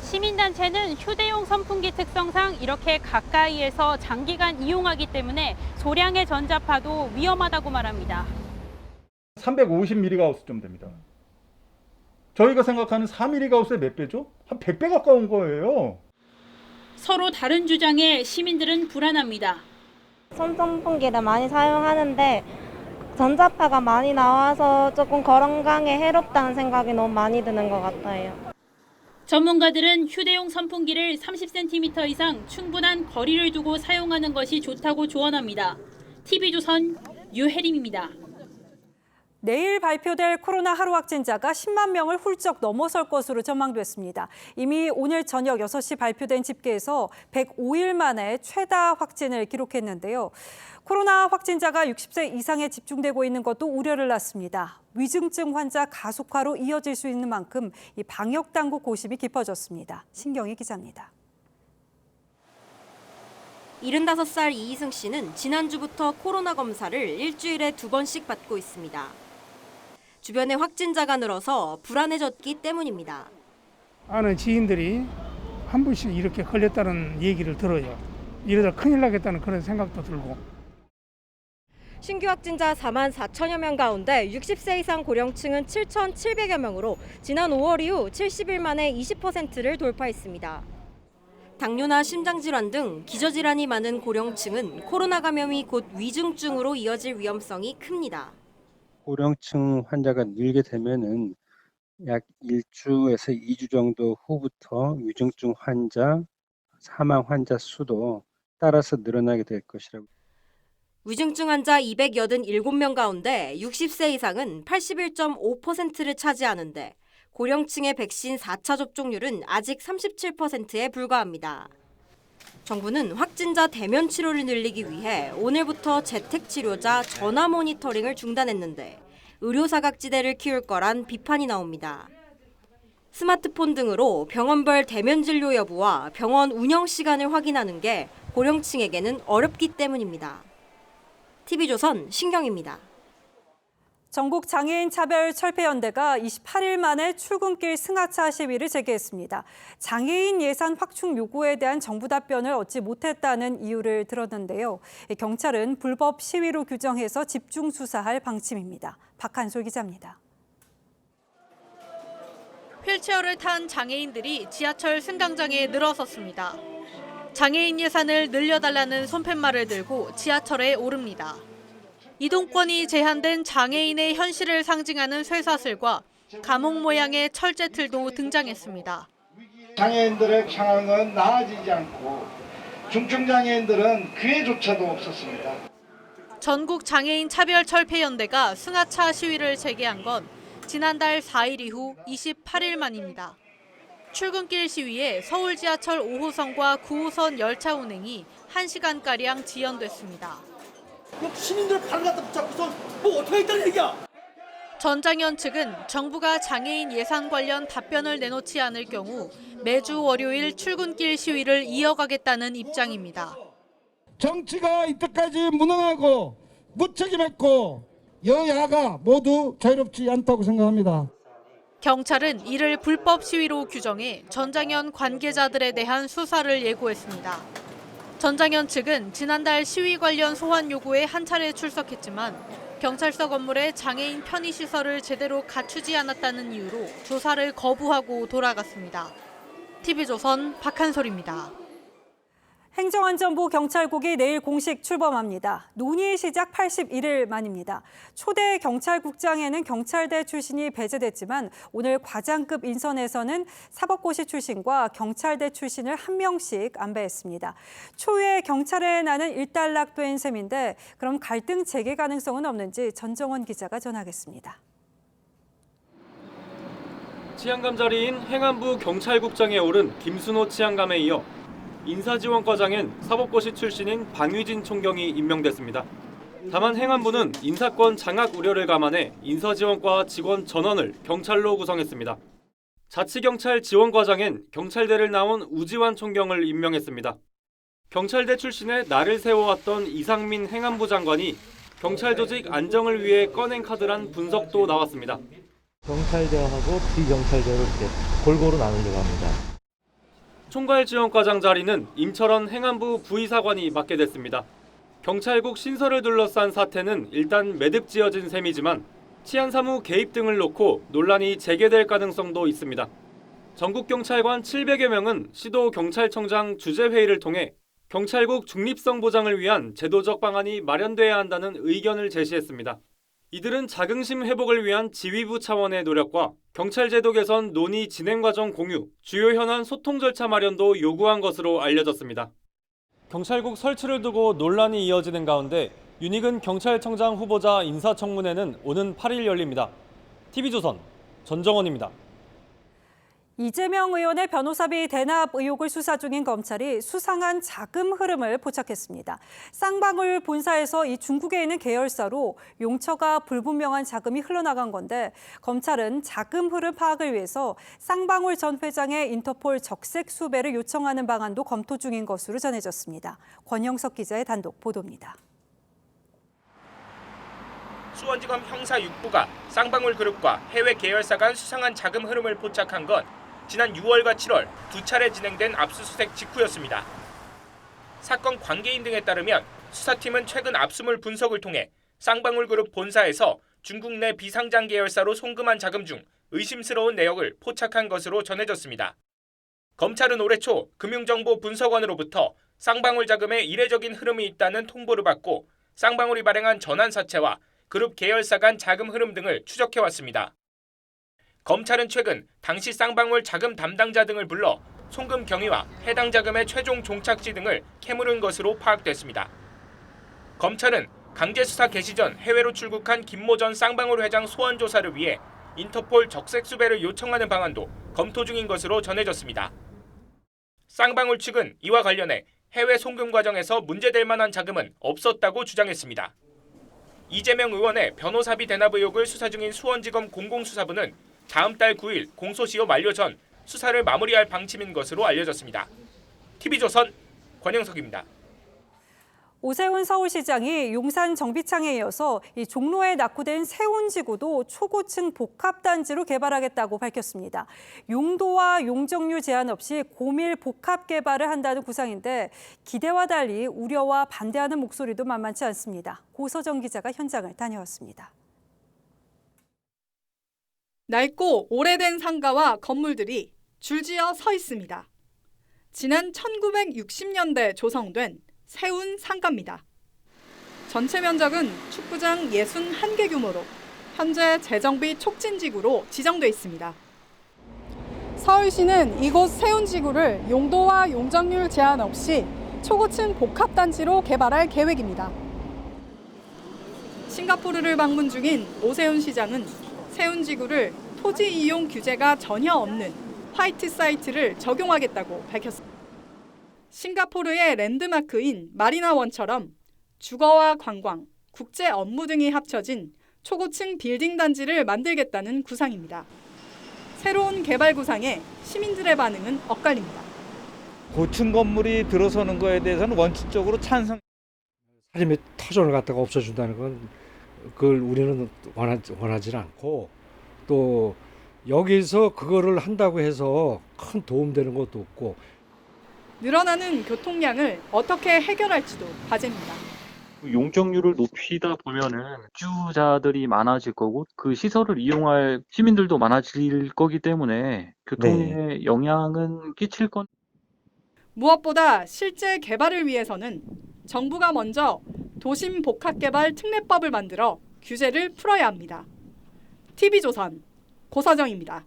시민단체는 휴대용 선풍기 특성상 이렇게 가까이에서 장기간 이용하기 때문에 소량의 전자파도 위험하다고 말합니다. 350mgauss쯤 됩니다. 저희가 생각하는 4mgauss의 몇 배죠? 한 100배 가까운 거예요. 서로 다른 주장에 시민들은 불안합니다. 선풍기를 많이 사용하는데 전자파가 많이 나와서 조금 건강에 해롭다는 생각이 너무 많이 드는 것 같아요. 전문가들은 휴대용 선풍기를 30cm 이상 충분한 거리를 두고 사용하는 것이 좋다고 조언합니다. TV조선 유혜림입니다. 내일 발표될 코로나 하루 확진자가 10만 명을 훌쩍 넘어설 것으로 전망됐습니다. 이미 오늘 저녁 6시 발표된 집계에서 105일 만에 최다 확진을 기록했는데요. 코로나 확진자가 60세 이상에 집중되고 있는 것도 우려를 낳습니다. 위중증 환자 가속화로 이어질 수 있는 만큼 이 방역 당국 고심이 깊어졌습니다. 신경희 기자입니다. 75살 이희승 씨는 지난주부터 코로나 검사를 일주일에 2번씩 받고 있습니다. 주변에 확진자가 늘어서 불안해졌기 때문입니다. 아는 지인들이 한 분씩 이렇게 걸렸다는 얘기를 들어요. 이러다 큰일 나겠다는 그런 생각도 들고. 신규 확진자 4만 4천여 명 가운데 60세 이상 고령층은 7,700여 명으로 지난 5월 이후 70일 만에 20%를 돌파했습니다. 당뇨나 심장질환 등 기저질환이 많은 고령층은 코로나 감염이 곧 위중증으로 이어질 위험성이 큽니다. 고령층 환자가 늘게 되면은 약 1주에서 2주 정도 후부터 위중증 환자, 사망 환자 수도 따라서 늘어나게 될 것이라고. 위중증 환자 287명 가운데 60세 이상은 81.5%를 차지하는데 고령층의 백신 4차 접종률은 아직 37%에 불과합니다. 정부는 확진자 대면 치료를 늘리기 위해 오늘부터 재택 치료자 전화 모니터링을 중단했는데 의료 사각지대를 키울 거란 비판이 나옵니다. 스마트폰 등으로 병원별 대면 진료 여부와 병원 운영 시간을 확인하는 게 고령층에게는 어렵기 때문입니다. TV조선 신경입니다. 전국 장애인 차별 철폐연대가 28일 만에 출근길 승하차 시위를 재개했습니다. 장애인 예산 확충 요구에 대한 정부 답변을 얻지 못했다는 이유를 들었는데요. 경찰은 불법 시위로 규정해서 집중 수사할 방침입니다. 박한솔 기자입니다. 휠체어를 탄 장애인들이 지하철 승강장에 늘어섰습니다. 장애인 예산을 늘려달라는 손팻말을 들고 지하철에 오릅니다. 이동권이 제한된 장애인의 현실을 상징하는 쇠사슬과 감옥 모양의 철제틀도 등장했습니다. 장애인들의 상황은 나아지지 않고 중증장애인들은 기회조차도 없었습니다. 전국 장애인 차별철폐연대가 승하차 시위를 재개한 건 지난달 4일 이후 28일 만입니다. 출근길 시위에 서울 지하철 5호선과 9호선 열차 운행이 1시간가량 지연됐습니다. 시민들 발을 갖다 붙잡고서 뭐 어떻게 했다는 얘기야? 전장현 측은 정부가 장애인 예산 관련 답변을 내놓지 않을 경우 매주 월요일 출근길 시위를 이어가겠다는 입장입니다. 정치가 이때까지 무능하고 무책임했고 여야가 모두 자유롭지 않다고 생각합니다. 경찰은 이를 불법 시위로 규정해 전장현 관계자들에 대한 수사를 예고했습니다. 전장현 측은 지난달 시위 관련 소환 요구에 한 차례 출석했지만 경찰서 건물에 장애인 편의시설을 제대로 갖추지 않았다는 이유로 조사를 거부하고 돌아갔습니다. TV조선 박한솔입니다. 행정안전부 경찰국이 내일 공식 출범합니다. 논의 시작 81일 만입니다. 초대 경찰국장에는 경찰대 출신이 배제됐지만 오늘 과장급 인선에서는 사법고시 출신과 경찰대 출신을 한 명씩 안배했습니다. 초유의 경찰의 난은 일단락된 셈인데 그럼 갈등 재개 가능성은 없는지 전정원 기자가 전하겠습니다. 치안감 자리인 행안부 경찰국장에 오른 김순호 치안감에 이어 인사지원과장엔 사법고시 출신인 방위진 총경이 임명됐습니다. 다만 행안부는 인사권 장악 우려를 감안해 인사지원과 직원 전원을 경찰로 구성했습니다. 자치경찰 지원과장엔 경찰대를 나온 우지환 총경을 임명했습니다. 경찰대 출신의 날을 세워왔던 이상민 행안부 장관이 경찰 조직 안정을 위해 꺼낸 카드란 분석도 나왔습니다. 경찰대하고 비경찰대로 이렇게 골고루 나누려고 합니다. 총괄지원과장 자리는 임철원 행안부 부의사관이 맡게 됐습니다. 경찰국 신설을 둘러싼 사태는 일단 매듭지어진 셈이지만 치안사무 개입 등을 놓고 논란이 재개될 가능성도 있습니다. 전국경찰관 700여 명은 시도경찰청장 주재회의를 통해 경찰국 중립성 보장을 위한 제도적 방안이 마련돼야 한다는 의견을 제시했습니다. 이들은 자긍심 회복을 위한 지휘부 차원의 노력과 경찰 제도 개선 논의 진행 과정 공유, 주요 현안 소통 절차 마련도 요구한 것으로 알려졌습니다. 경찰국 설치를 두고 논란이 이어지는 가운데 윤익은 경찰청장 후보자 인사청문회는 오는 8일 열립니다. TV조선 전정원입니다. 이재명 의원의 변호사비 대납 의혹을 수사 중인 검찰이 수상한 자금 흐름을 포착했습니다. 쌍방울 본사에서 이 중국에 있는 계열사로 용처가 불분명한 자금이 흘러나간 건데 검찰은 자금 흐름 파악을 위해서 쌍방울 전 회장의 인터폴 적색 수배를 요청하는 방안도 검토 중인 것으로 전해졌습니다. 권영석 기자의 단독 보도입니다. 수원지검 형사 6부가 쌍방울 그룹과 해외 계열사 간 수상한 자금 흐름을 포착한 건 지난 6월과 7월 두 차례 진행된 압수수색 직후였습니다. 사건 관계인 등에 따르면 수사팀은 최근 압수물 분석을 통해 쌍방울 그룹 본사에서 중국 내 비상장 계열사로 송금한 자금 중 의심스러운 내역을 포착한 것으로 전해졌습니다. 검찰은 올해 초 금융정보분석원으로부터 쌍방울 자금에 이례적인 흐름이 있다는 통보를 받고 쌍방울이 발행한 전환사채와 그룹 계열사 간 자금 흐름 등을 추적해왔습니다. 검찰은 최근 당시 쌍방울 자금 담당자 등을 불러 송금 경위와 해당 자금의 최종 종착지 등을 캐물은 것으로 파악됐습니다. 검찰은 강제수사 개시 전 해외로 출국한 김모 전 쌍방울 회장 소환 조사를 위해 인터폴 적색 수배를 요청하는 방안도 검토 중인 것으로 전해졌습니다. 쌍방울 측은 이와 관련해 해외 송금 과정에서 문제될 만한 자금은 없었다고 주장했습니다. 이재명 의원의 변호사비 대납 의혹을 수사 중인 수원지검 공공수사부는 다음 달 9일 공소시효 만료 전 수사를 마무리할 방침인 것으로 알려졌습니다. TV조선 권영석입니다. 오세훈 서울시장이 용산 정비창에 이어서 이 종로에 낙후된 세운지구도 초고층 복합단지로 개발하겠다고 밝혔습니다. 용도와 용적률 제한 없이 고밀 복합 개발을 한다는 구상인데 기대와 달리 우려와 반대하는 목소리도 만만치 않습니다. 고서정 기자가 현장을 다녀왔습니다. 낡고 오래된 상가와 건물들이 줄지어 서 있습니다. 지난 1960년대 조성된 세운 상가입니다. 전체 면적은 축구장 61개 규모로 현재 재정비 촉진지구로 지정돼 있습니다. 서울시는 이곳 세운지구를 용도와 용적률 제한 없이 초고층 복합단지로 개발할 계획입니다. 싱가포르를 방문 중인 오세훈 시장은 세운지구를 토지 이용 규제가 전혀 없는 화이트 사이트를 적용하겠다고 밝혔습니다. 싱가포르의 랜드마크인 마리나원처럼 주거와 관광, 국제 업무 등이 합쳐진 초고층 빌딩 단지를 만들겠다는 구상입니다. 새로운 개발 구상에 시민들의 반응은 엇갈립니다. 고층 건물이 들어서는 거에 대해서는 원칙적으로 찬성. 사림의 터전을 갖다가 없애준다는 건 그걸 우리는 원하지 않고 또 여기서 그거를 한다고 해서 큰 도움되는 것도 없고 늘어나는 교통량을 어떻게 해결할지도 과제입니다. 용적률을 높이다 보면은 주자들이 많아질 거고 그 시설을 이용할 시민들도 많아질 거기 때문에 교통에 영향은 끼칠 건. 무엇보다 실제 개발을 위해서는 정부가 먼저 도심 복합개발 특례법을 만들어 규제를 풀어야 합니다. TV조선 고서정입니다.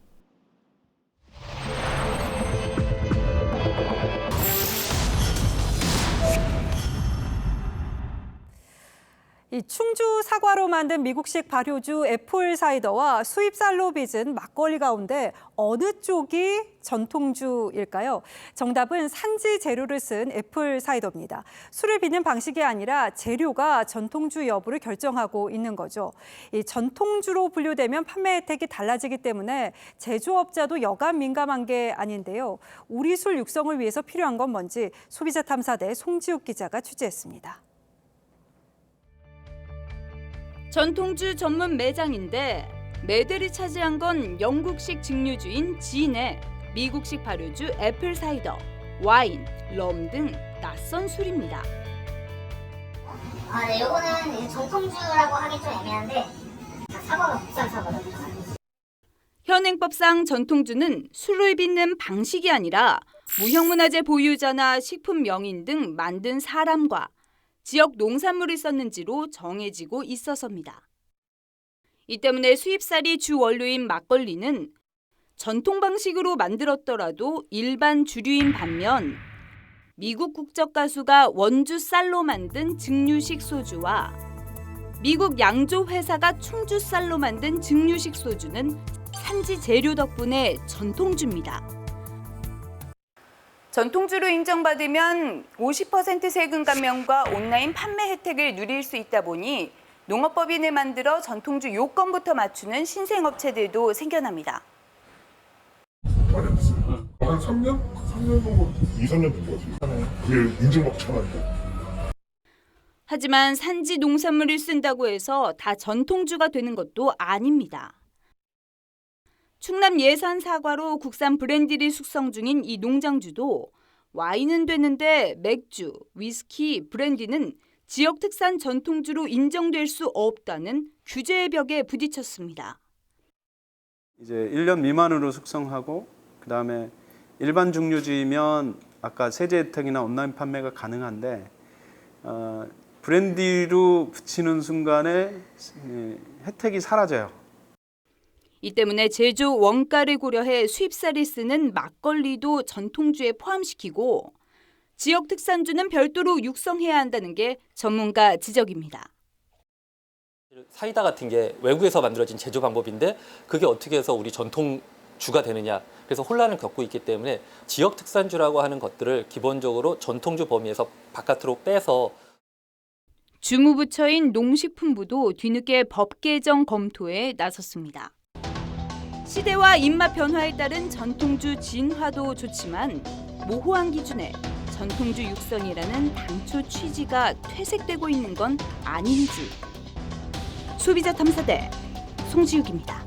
이 충주 사과로 만든 미국식 발효주 애플 사이더와 수입 쌀로 빚은 막걸리 가운데 어느 쪽이 전통주일까요? 정답은 산지 재료를 쓴 애플 사이더입니다. 술을 빚는 방식이 아니라 재료가 전통주 여부를 결정하고 있는 거죠. 이 전통주로 분류되면 판매 혜택이 달라지기 때문에 제조업자도 여간 민감한 게 아닌데요. 우리 술 육성을 위해서 필요한 건 뭔지 소비자 탐사대 송지욱 기자가 취재했습니다. 전통주 전문 매장인데 매들이 차지한 건 영국식 증류주인 진의 미국식 발효주 애플 사이더, 와인, 럼 등 낯선 술입니다. 네, 요거는 전통주라고 하기 좀 애매한데 사과가 국산 사과거든요. 현행법상 전통주는 술을 빚는 방식이 아니라 무형문화재 보유자나 식품 명인 등 만든 사람과 지역 농산물을 썼는지로 정해지고 있어서입니다. 이 때문에 수입쌀이 주 원료인 막걸리는 전통 방식으로 만들었더라도 일반 주류인 반면 미국 국적 가수가 원주 쌀로 만든 증류식 소주와 미국 양조 회사가 충주 쌀로 만든 증류식 소주는 산지 재료 덕분에 전통주입니다. 전통주로 인정받으면 50% 세금 감면과 온라인 판매 혜택을 누릴 수 있다 보니 농업법인을 만들어 전통주 요건부터 맞추는 신생업체들도 생겨납니다. 많이 안 됐어요. 한 3년? 3년 정도? 2, 3년 된 것 같아요. 그게 인증받고 참아니까. 하지만 산지 농산물을 쓴다고 해서 다 전통주가 되는 것도 아닙니다. 충남 예산 사과로 국산 브랜디를 숙성 중인 이 농장주도 와인은 되는데 맥주, 위스키, 브랜디는 지역 특산 전통주로 인정될 수 없다는 규제의 벽에 부딪혔습니다. 이제 1년 미만으로 숙성하고 그다음에 일반 증류주이면 아까 세제 혜택이나 온라인 판매가 가능한데 브랜디로 붙이는 순간에 혜택이 사라져요. 이 때문에 제조 원가를 고려해 수입쌀을 쓰는 막걸리도 전통주에 포함시키고 지역 특산주는 별도로 육성해야 한다는 게 전문가 지적입니다. 사이다 같은 게 외국에서 만들어진 제조 방법인데 그게 어떻게 해서 우리 전통주가 되느냐. 그래서 혼란을 겪고 있기 때문에 지역 특산주라고 하는 것들을 기본적으로 전통주 범위에서 바깥으로 빼서 주무부처인 농식품부도 뒤늦게 법 개정 검토에 나섰습니다. 시대와 입맛 변화에 따른 전통주 진화도 좋지만 모호한 기준에 전통주 육성이라는 당초 취지가 퇴색되고 있는 건 아닌지. 소비자 탐사대 송지욱입니다.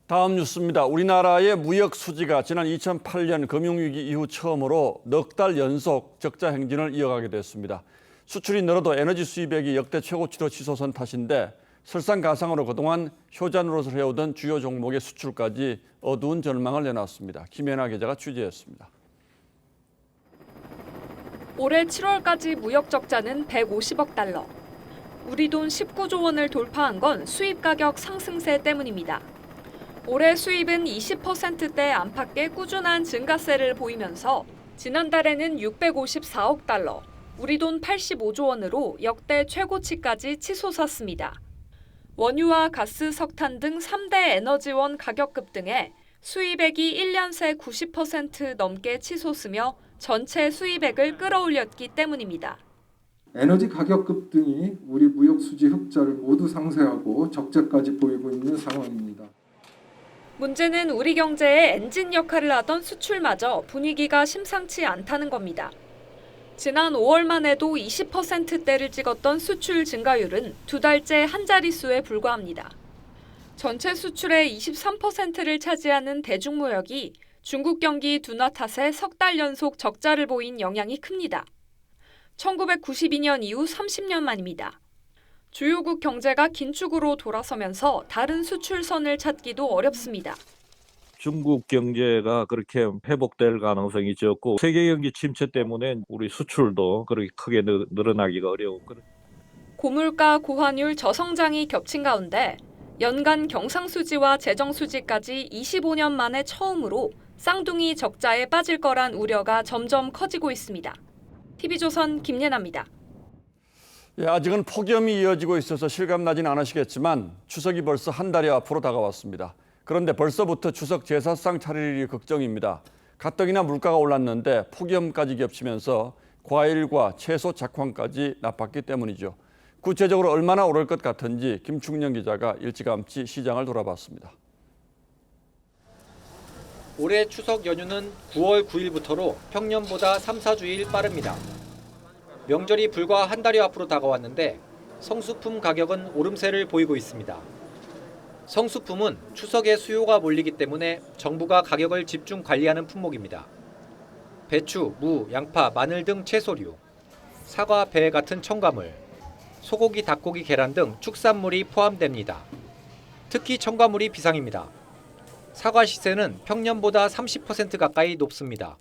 다음 뉴스입니다. 우리나라의 무역 수지가 지난 2008년 금융위기 이후 처음으로 넉 달 연속 적자 행진을 이어가게 됐습니다. 수출이 늘어도 에너지 수입액이 역대 최고치로 치솟은 탓인데 설상가상으로 그동안 효자 노릇을 해오던 주요 종목의 수출까지 어두운 전망을 내놨습니다. 김연아 기자가 취재했습니다. 올해 7월까지 무역 적자는 150억 달러. 우리 돈 19조 원을 돌파한 건 수입 가격 상승세 때문입니다. 올해 수입은 20%대 안팎의 꾸준한 증가세를 보이면서 지난달에는 654억 달러, 우리 돈 85조 원으로 역대 최고치까지 치솟았습니다. 원유와 가스, 석탄 등 3대 에너지원 가격 급등에 수입액이 1년 새 90% 넘게 치솟으며 전체 수입액을 끌어올렸기 때문입니다. 에너지 가격 급등이 우리 무역 수지 흑자를 모두 상쇄하고 적자까지 보이고 있는 상황입니다. 문제는 우리 경제의 엔진 역할을 하던 수출마저 분위기가 심상치 않다는 겁니다. 지난 5월만 해도 20%대를 찍었던 수출 증가율은 두 달째 한 자릿수에 불과합니다. 전체 수출의 23%를 차지하는 대중무역이 중국 경기 둔화 탓에 석 달 연속 적자를 보인 영향이 큽니다. 1992년 이후 30년 만입니다. 주요국 경제가 긴축으로 돌아서면서 다른 수출선을 찾기도 어렵습니다. 중국 경제가 그렇게 회복될 가능성이 적고 세계 경기 침체 때문에 우리 수출도 그렇게 크게 늘어나기가 어려운 그런. 고물가, 고환율, 저성장이 겹친 가운데 연간 경상수지와 재정수지까지 25년 만에 처음으로 쌍둥이 적자에 빠질 거란 우려가 점점 커지고 있습니다. TV조선 김예나입니다. 예, 아직은 폭염이 이어지고 있어서 실감나진 않으시겠지만 추석이 벌써 한 달이 앞으로 다가왔습니다. 그런데 벌써부터 추석 제사상 차릴 일이 걱정입니다. 가뜩이나 물가가 올랐는데 폭염까지 겹치면서 과일과 채소 작황까지 나빴기 때문이죠. 구체적으로 얼마나 오를 것 같은지 김충년 기자가 일찌감치 시장을 돌아봤습니다. 올해 추석 연휴는 9월 9일부터로 평년보다 3, 4주일 빠릅니다. 명절이 불과 한 달여 앞으로 다가왔는데 성수품 가격은 오름세를 보이고 있습니다. 성수품은 추석에 수요가 몰리기 때문에 정부가 가격을 집중 관리하는 품목입니다. 배추, 무, 양파, 마늘 등 채소류, 사과, 배 같은 첨가물, 소고기, 닭고기, 계란 등 축산물이 포함됩니다. 특히 첨가물이 비상입니다. 사과 시세는 평년보다 30% 가까이 높습니다.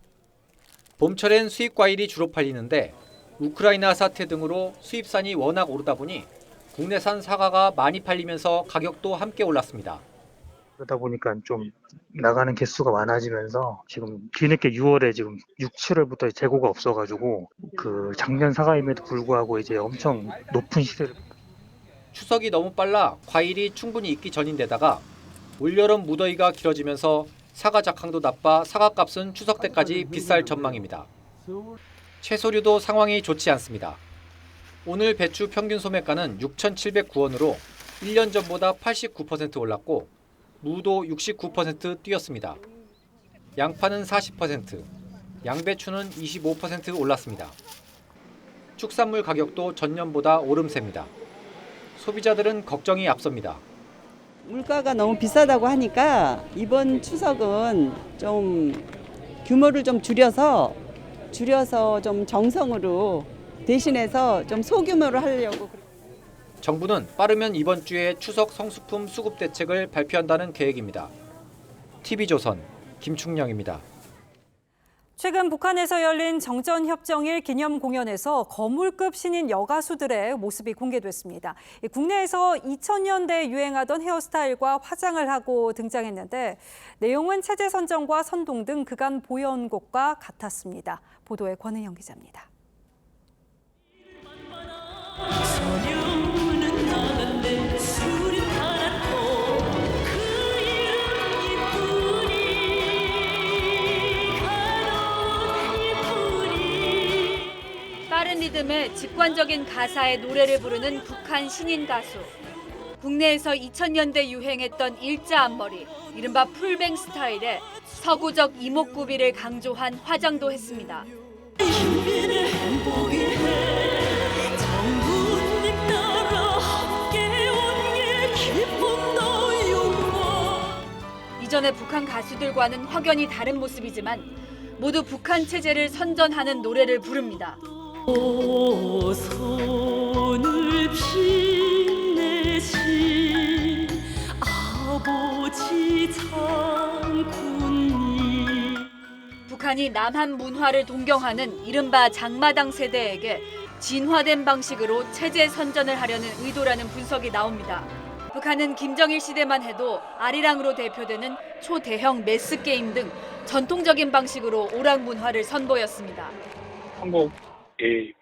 봄철엔 수입 과일이 주로 팔리는데 우크라이나 사태 등으로 수입산이 워낙 오르다 보니 국내산 사과가 많이 팔리면서 가격도 함께 올랐습니다. 그러다 보니까 좀 나가는 개수가 많아지면서 지금 뒤늦게 6월에 지금 6, 7월부터 재고가 없어가지고 그 작년 사과임에도 불구하고 이제 엄청 높은 시세를. 추석이 너무 빨라 과일이 충분히 익기 전인데다가 올여름 무더위가 길어지면서 사과 작황도 나빠 사과값은 추석 때까지 비쌀 전망입니다. 채소류도 상황이 좋지 않습니다. 오늘 배추 평균 소매가는 6,709원으로 1년 전보다 89% 올랐고 무도 69% 뛰었습니다. 양파는 40%, 양배추는 25% 올랐습니다. 축산물 가격도 전년보다 오름세입니다. 소비자들은 걱정이 앞섭니다. 물가가 너무 비싸다고 하니까 이번 추석은 좀 규모를 좀 줄여서 좀 정성으로 대신해서 좀 소규모로 하려고. 정부는 빠르면 이번 주에 추석 성수품 수급 대책을 발표한다는 계획입니다. TV조선 김충령입니다. 최근 북한에서 열린 정전협정일 기념 공연에서 거물급 신인 여가수들의 모습이 공개됐습니다. 국내에서 2000년대에 유행하던 헤어스타일과 화장을 하고 등장했는데 내용은 체제 선정과 선동 등 그간 보여온 것과 같았습니다. 보도에 권은영 기자입니다. 빠른 리듬에 직관적인 가사의 노래를 부르는 북한 신인 가수. 국내에서 2000년대 유행했던 일자 앞머리, 이른바 풀뱅 스타일에 서구적 이목구비를 강조한 화장도 했습니다. 이전의 북한 가수들과는 확연히 다른 모습이지만 모두 북한 체제를 선전하는 노래를 부릅니다. 손을 빛내신 아버지 장군님. 북한이 남한 문화를 동경하는 이른바 장마당 세대에게 진화된 방식으로 체제 선전을 하려는 의도라는 분석이 나옵니다. 북한은 김정일 시대만 해도 아리랑으로 대표되는 초대형 매스게임 등 전통적인 방식으로 오락 문화를 선보였습니다. 한국에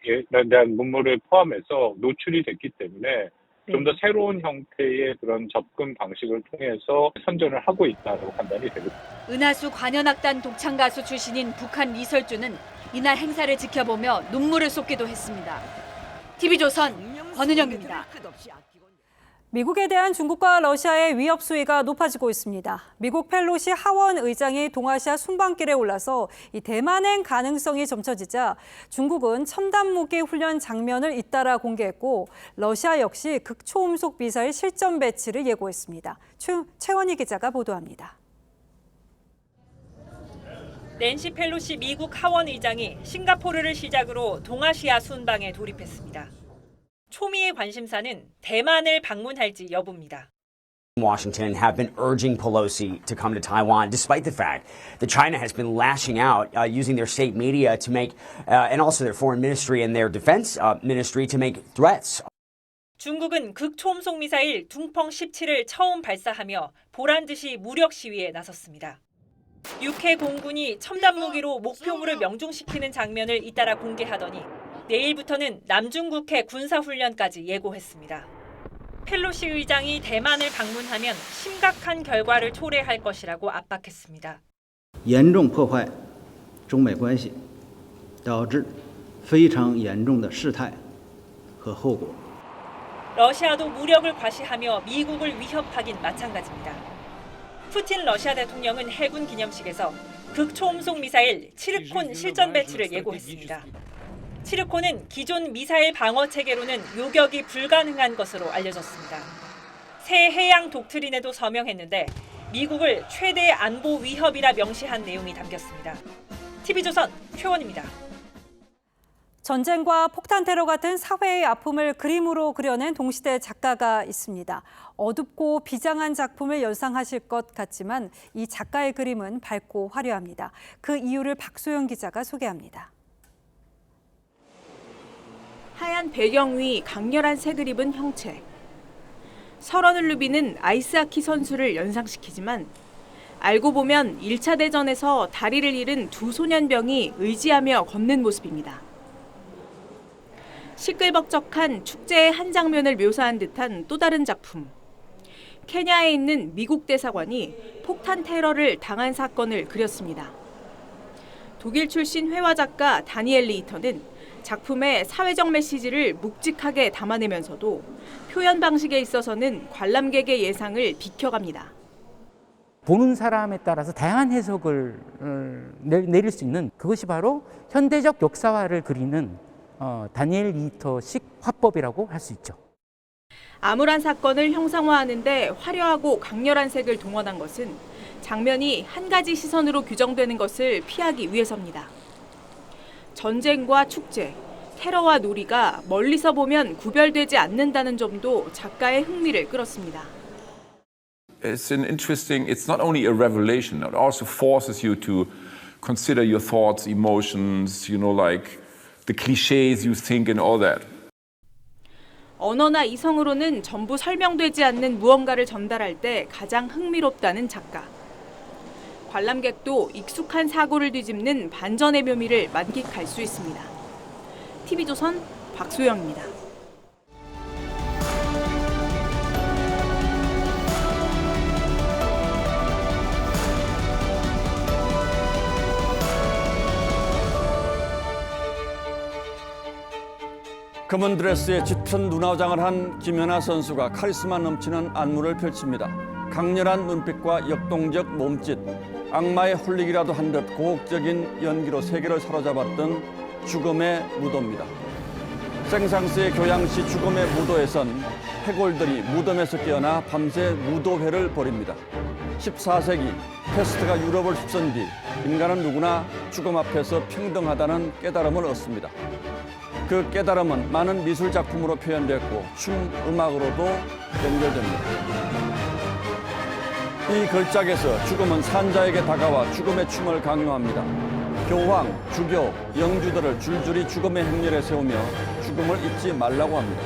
대한 문물을 포함해서 노출이 됐기 때문에 좀 더 새로운 형태의 그런 접근 방식을 통해서 선전을 하고 있다고 판단이 되거든요. 은하수 관현악단 독창 가수 출신인 북한 리설주는 이날 행사를 지켜보며 눈물을 쏟기도 했습니다. TV조선 권은영입니다. 미국에 대한 중국과 러시아의 위협 수위가 높아지고 있습니다. 미국 펠로시 하원 의장이 동아시아 순방길에 올라서 이 대만행 가능성이 점쳐지자 중국은 첨단 무기 훈련 장면을 잇따라 공개했고 러시아 역시 극초음속 미사일 실전 배치를 예고했습니다. 최원희 기자가 보도합니다. 낸시 펠로시 미국 하원 의장이 싱가포르를 시작으로 동아시아 순방에 돌입했습니다. 초미의 관심사는 대만을 방문할지 여부입니다. Washington have been urging Pelosi to come to Taiwan, despite the fact that China has been lashing out using their state media to make, and also their foreign ministry and their defense ministry to make threats. 중국은 극초음속 미사일 둥펑 17을 처음 발사하며 보란 듯이 무력 시위에 나섰습니다. 육해 공군이 첨단 무기로 목표물을 명중시키는 장면을 잇따라 공개하더니 내일부터는 남중국해 군사훈련까지 예고했습니다. 펠로시 의장이 대만을 방문하면 심각한 결과를 초래할 것이라고 압박했습니다. 严重破坏中美关系，导致非常严重的事态和后果。 러시아도 무력을 과시하며 미국을 위협하긴 마찬가지입니다. 푸틴 러시아 대통령은 해군 기념식에서 극초음속 미사일 치르콘 실전 배치를 예고했습니다. 치르콘은 기존 미사일 방어 체계로는 요격이 불가능한 것으로 알려졌습니다. 새 해양 독트린에도 서명했는데 미국을 최대 안보 위협이라 명시한 내용이 담겼습니다. TV조선 최원입니다. 전쟁과 폭탄 테러 같은 사회의 아픔을 그림으로 그려낸 동시대 작가가 있습니다. 어둡고 비장한 작품을 연상하실 것 같지만 이 작가의 그림은 밝고 화려합니다. 그 이유를 박소영 기자가 소개합니다. 하얀 배경 위 강렬한 색을 입은 형체. 설원을 누비는 아이스하키 선수를 연상시키지만 알고 보면 1차 대전에서 다리를 잃은 두 소년병이 의지하며 걷는 모습입니다. 시끌벅적한 축제의 한 장면을 묘사한 듯한 또 다른 작품. 케냐에 있는 미국 대사관이 폭탄 테러를 당한 사건을 그렸습니다. 독일 출신 회화 작가 다니엘 리히터는 작품의 사회적 메시지를 묵직하게 담아내면서도 표현 방식에 있어서는 관람객의 예상을 비켜갑니다. 보는 사람에 따라서 다양한 해석을 내릴 수 있는 그것이 바로 현대적 역사화를 그리는 다니엘 리히터식 화법이라고 할 수 있죠. 암울한 사건을 형상화하는 데 화려하고 강렬한 색을 동원한 것은 장면이 한 가지 시선으로 규정되는 것을 피하기 위해서입니다. 전쟁과 축제, 테러와 놀이가 멀리서 보면 구별되지 않는다는 점도 작가의 흥미를 끌었습니다. It's not only a revelation, it also forces you to consider your thoughts, emotions, like the clichés you think and all that. 언어나 이성으로는 전부 설명되지 않는 무언가를 전달할 때 가장 흥미롭다는 작가. 관람객도 익숙한 사고를 뒤집는 반전의 묘미를 만끽할 수 있습니다. TV조선 박소영입니다. 검은 드레스에 짙은 눈화장을 한 김연아 선수가 카리스마 넘치는 안무를 펼칩니다. 강렬한 눈빛과 역동적 몸짓, 악마의 홀리기라도 한 듯 고혹적인 연기로 세계를 사로잡았던 죽음의 무도입니다. 생상스의 교양시 죽음의 무도에선 해골들이 무덤에서 깨어나 밤새 무도회를 벌입니다. 14세기 패스트가 유럽을 휩쓴 뒤 인간은 누구나 죽음 앞에서 평등하다는 깨달음을 얻습니다. 그 깨달음은 많은 미술 작품으로 표현됐고 춤, 음악으로도 연결됩니다. 이 걸작에서 죽음은 산자에게 다가와 죽음의 춤을 강요합니다. 교황, 주교, 영주들을 줄줄이 죽음의 행렬에 세우며 죽음을 잊지 말라고 합니다.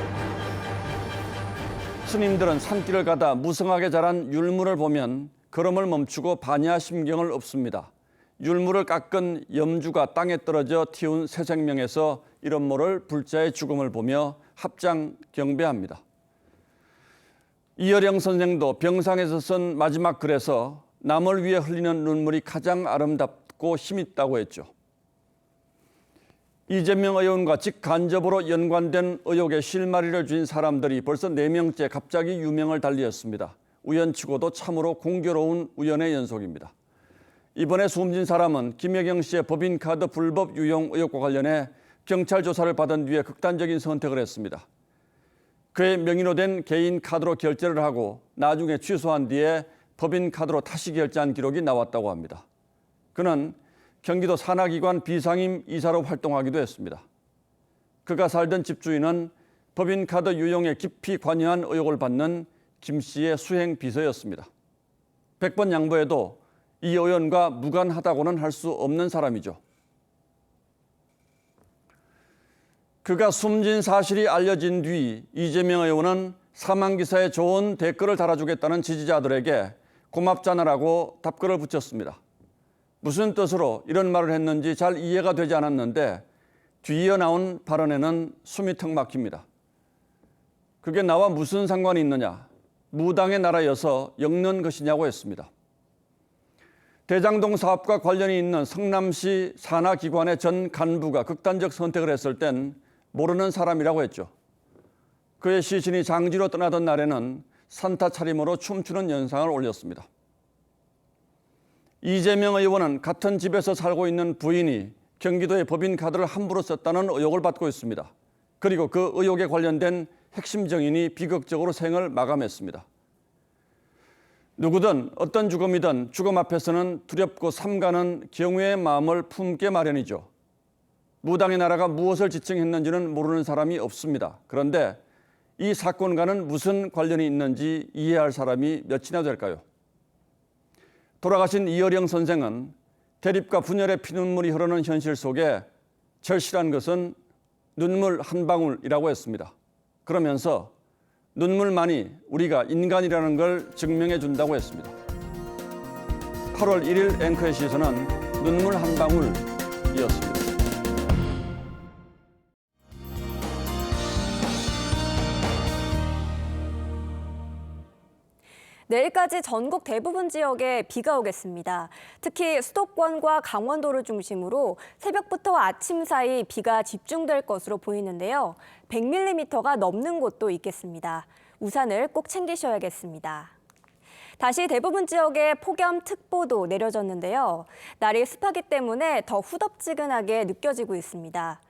스님들은 산길을 가다 무성하게 자란 율무를 보면 걸음을 멈추고 반야심경을 엎습니다. 율무를 깎은 염주가 땅에 떨어져 튀운 새 생명에서 이런 모를 불자의 죽음을 보며 합장 경배합니다. 이어령 선생도 병상에서 쓴 마지막 글에서 남을 위해 흘리는 눈물이 가장 아름답고 힘있다고 했죠. 이재명 의원과 직간접으로 연관된 의혹의 실마리를 쥔 사람들이 벌써 4명째 갑자기 유명을 달리었습니다. 우연치고도 참으로 공교로운 우연의 연속입니다. 이번에 숨진 사람은 김혜경 씨의 법인카드 불법 유용 의혹과 관련해 경찰 조사를 받은 뒤에 극단적인 선택을 했습니다. 그의 명의로 된 개인 카드로 결제를 하고 나중에 취소한 뒤에 법인카드로 다시 결제한 기록이 나왔다고 합니다. 그는 경기도 산하기관 비상임 이사로 활동하기도 했습니다. 그가 살던 집주인은 법인카드 유용에 깊이 관여한 의혹을 받는 김 씨의 수행 비서였습니다. 100번 양보해도 이 의원과 무관하다고는 할 수 없는 사람이죠. 그가 숨진 사실이 알려진 뒤 이재명 의원은 사망기사에 좋은 댓글을 달아주겠다는 지지자들에게 고맙잖아라고 답글을 붙였습니다. 무슨 뜻으로 이런 말을 했는지 잘 이해가 되지 않았는데 뒤이어 나온 발언에는 숨이 턱 막힙니다. 그게 나와 무슨 상관이 있느냐? 무당의 나라여서 엮는 것이냐고 했습니다. 대장동 사업과 관련이 있는 성남시 산하기관의 전 간부가 극단적 선택을 했을 땐 모르는 사람이라고 했죠. 그의 시신이 장지로 떠나던 날에는 산타 차림으로 춤추는 영상을 올렸습니다. 이재명 의원은 같은 집에서 살고 있는 부인이 경기도의 법인카드를 함부로 썼다는 의혹을 받고 있습니다. 그리고 그 의혹에 관련된 핵심 증인이 비극적으로 생을 마감했습니다. 누구든 어떤 죽음이든 죽음 앞에서는 두렵고 삼가는 경외의 마음을 품게 마련이죠. 무당의 나라가 무엇을 지칭했는지는 모르는 사람이 없습니다. 그런데 이 사건과는 무슨 관련이 있는지 이해할 사람이 몇이나 될까요? 돌아가신 이어령 선생은 대립과 분열의 피눈물이 흐르는 현실 속에 절실한 것은 눈물 한 방울이라고 했습니다. 그러면서 눈물만이 우리가 인간이라는 걸 증명해 준다고 했습니다. 8월 1일 앵커의 시선은 눈물 한 방울이었습니다. 내일까지 전국 대부분 지역에 비가 오겠습니다. 특히 수도권과 강원도를 중심으로 새벽부터 아침 사이 비가 집중될 것으로 보이는데요. 100mm가 넘는 곳도 있겠습니다. 우산을 꼭 챙기셔야겠습니다. 다시 대부분 지역에 폭염특보도 내려졌는데요. 날이 습하기 때문에 더 후덥지근하게 느껴지고 있습니다.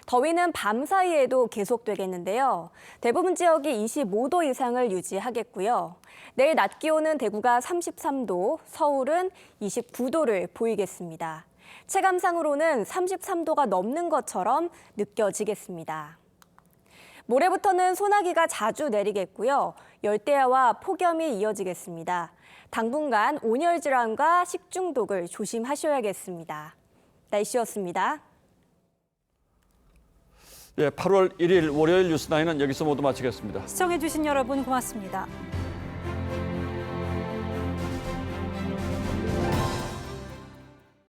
더위는 밤 사이에도 계속되겠는데요. 대부분 지역이 25도 이상을 유지하겠고요. 내일 낮 기온은 대구가 33도, 서울은 29도를 보이겠습니다. 체감상으로는 33도가 넘는 것처럼 느껴지겠습니다. 모레부터는 소나기가 자주 내리겠고요. 열대야와 폭염이 이어지겠습니다. 당분간 온열 질환과 식중독을 조심하셔야겠습니다. 날씨였습니다. 예, 8월 1일 월요일 뉴스9는 여기서 모두 마치겠습니다. 시청해주신 여러분 고맙습니다.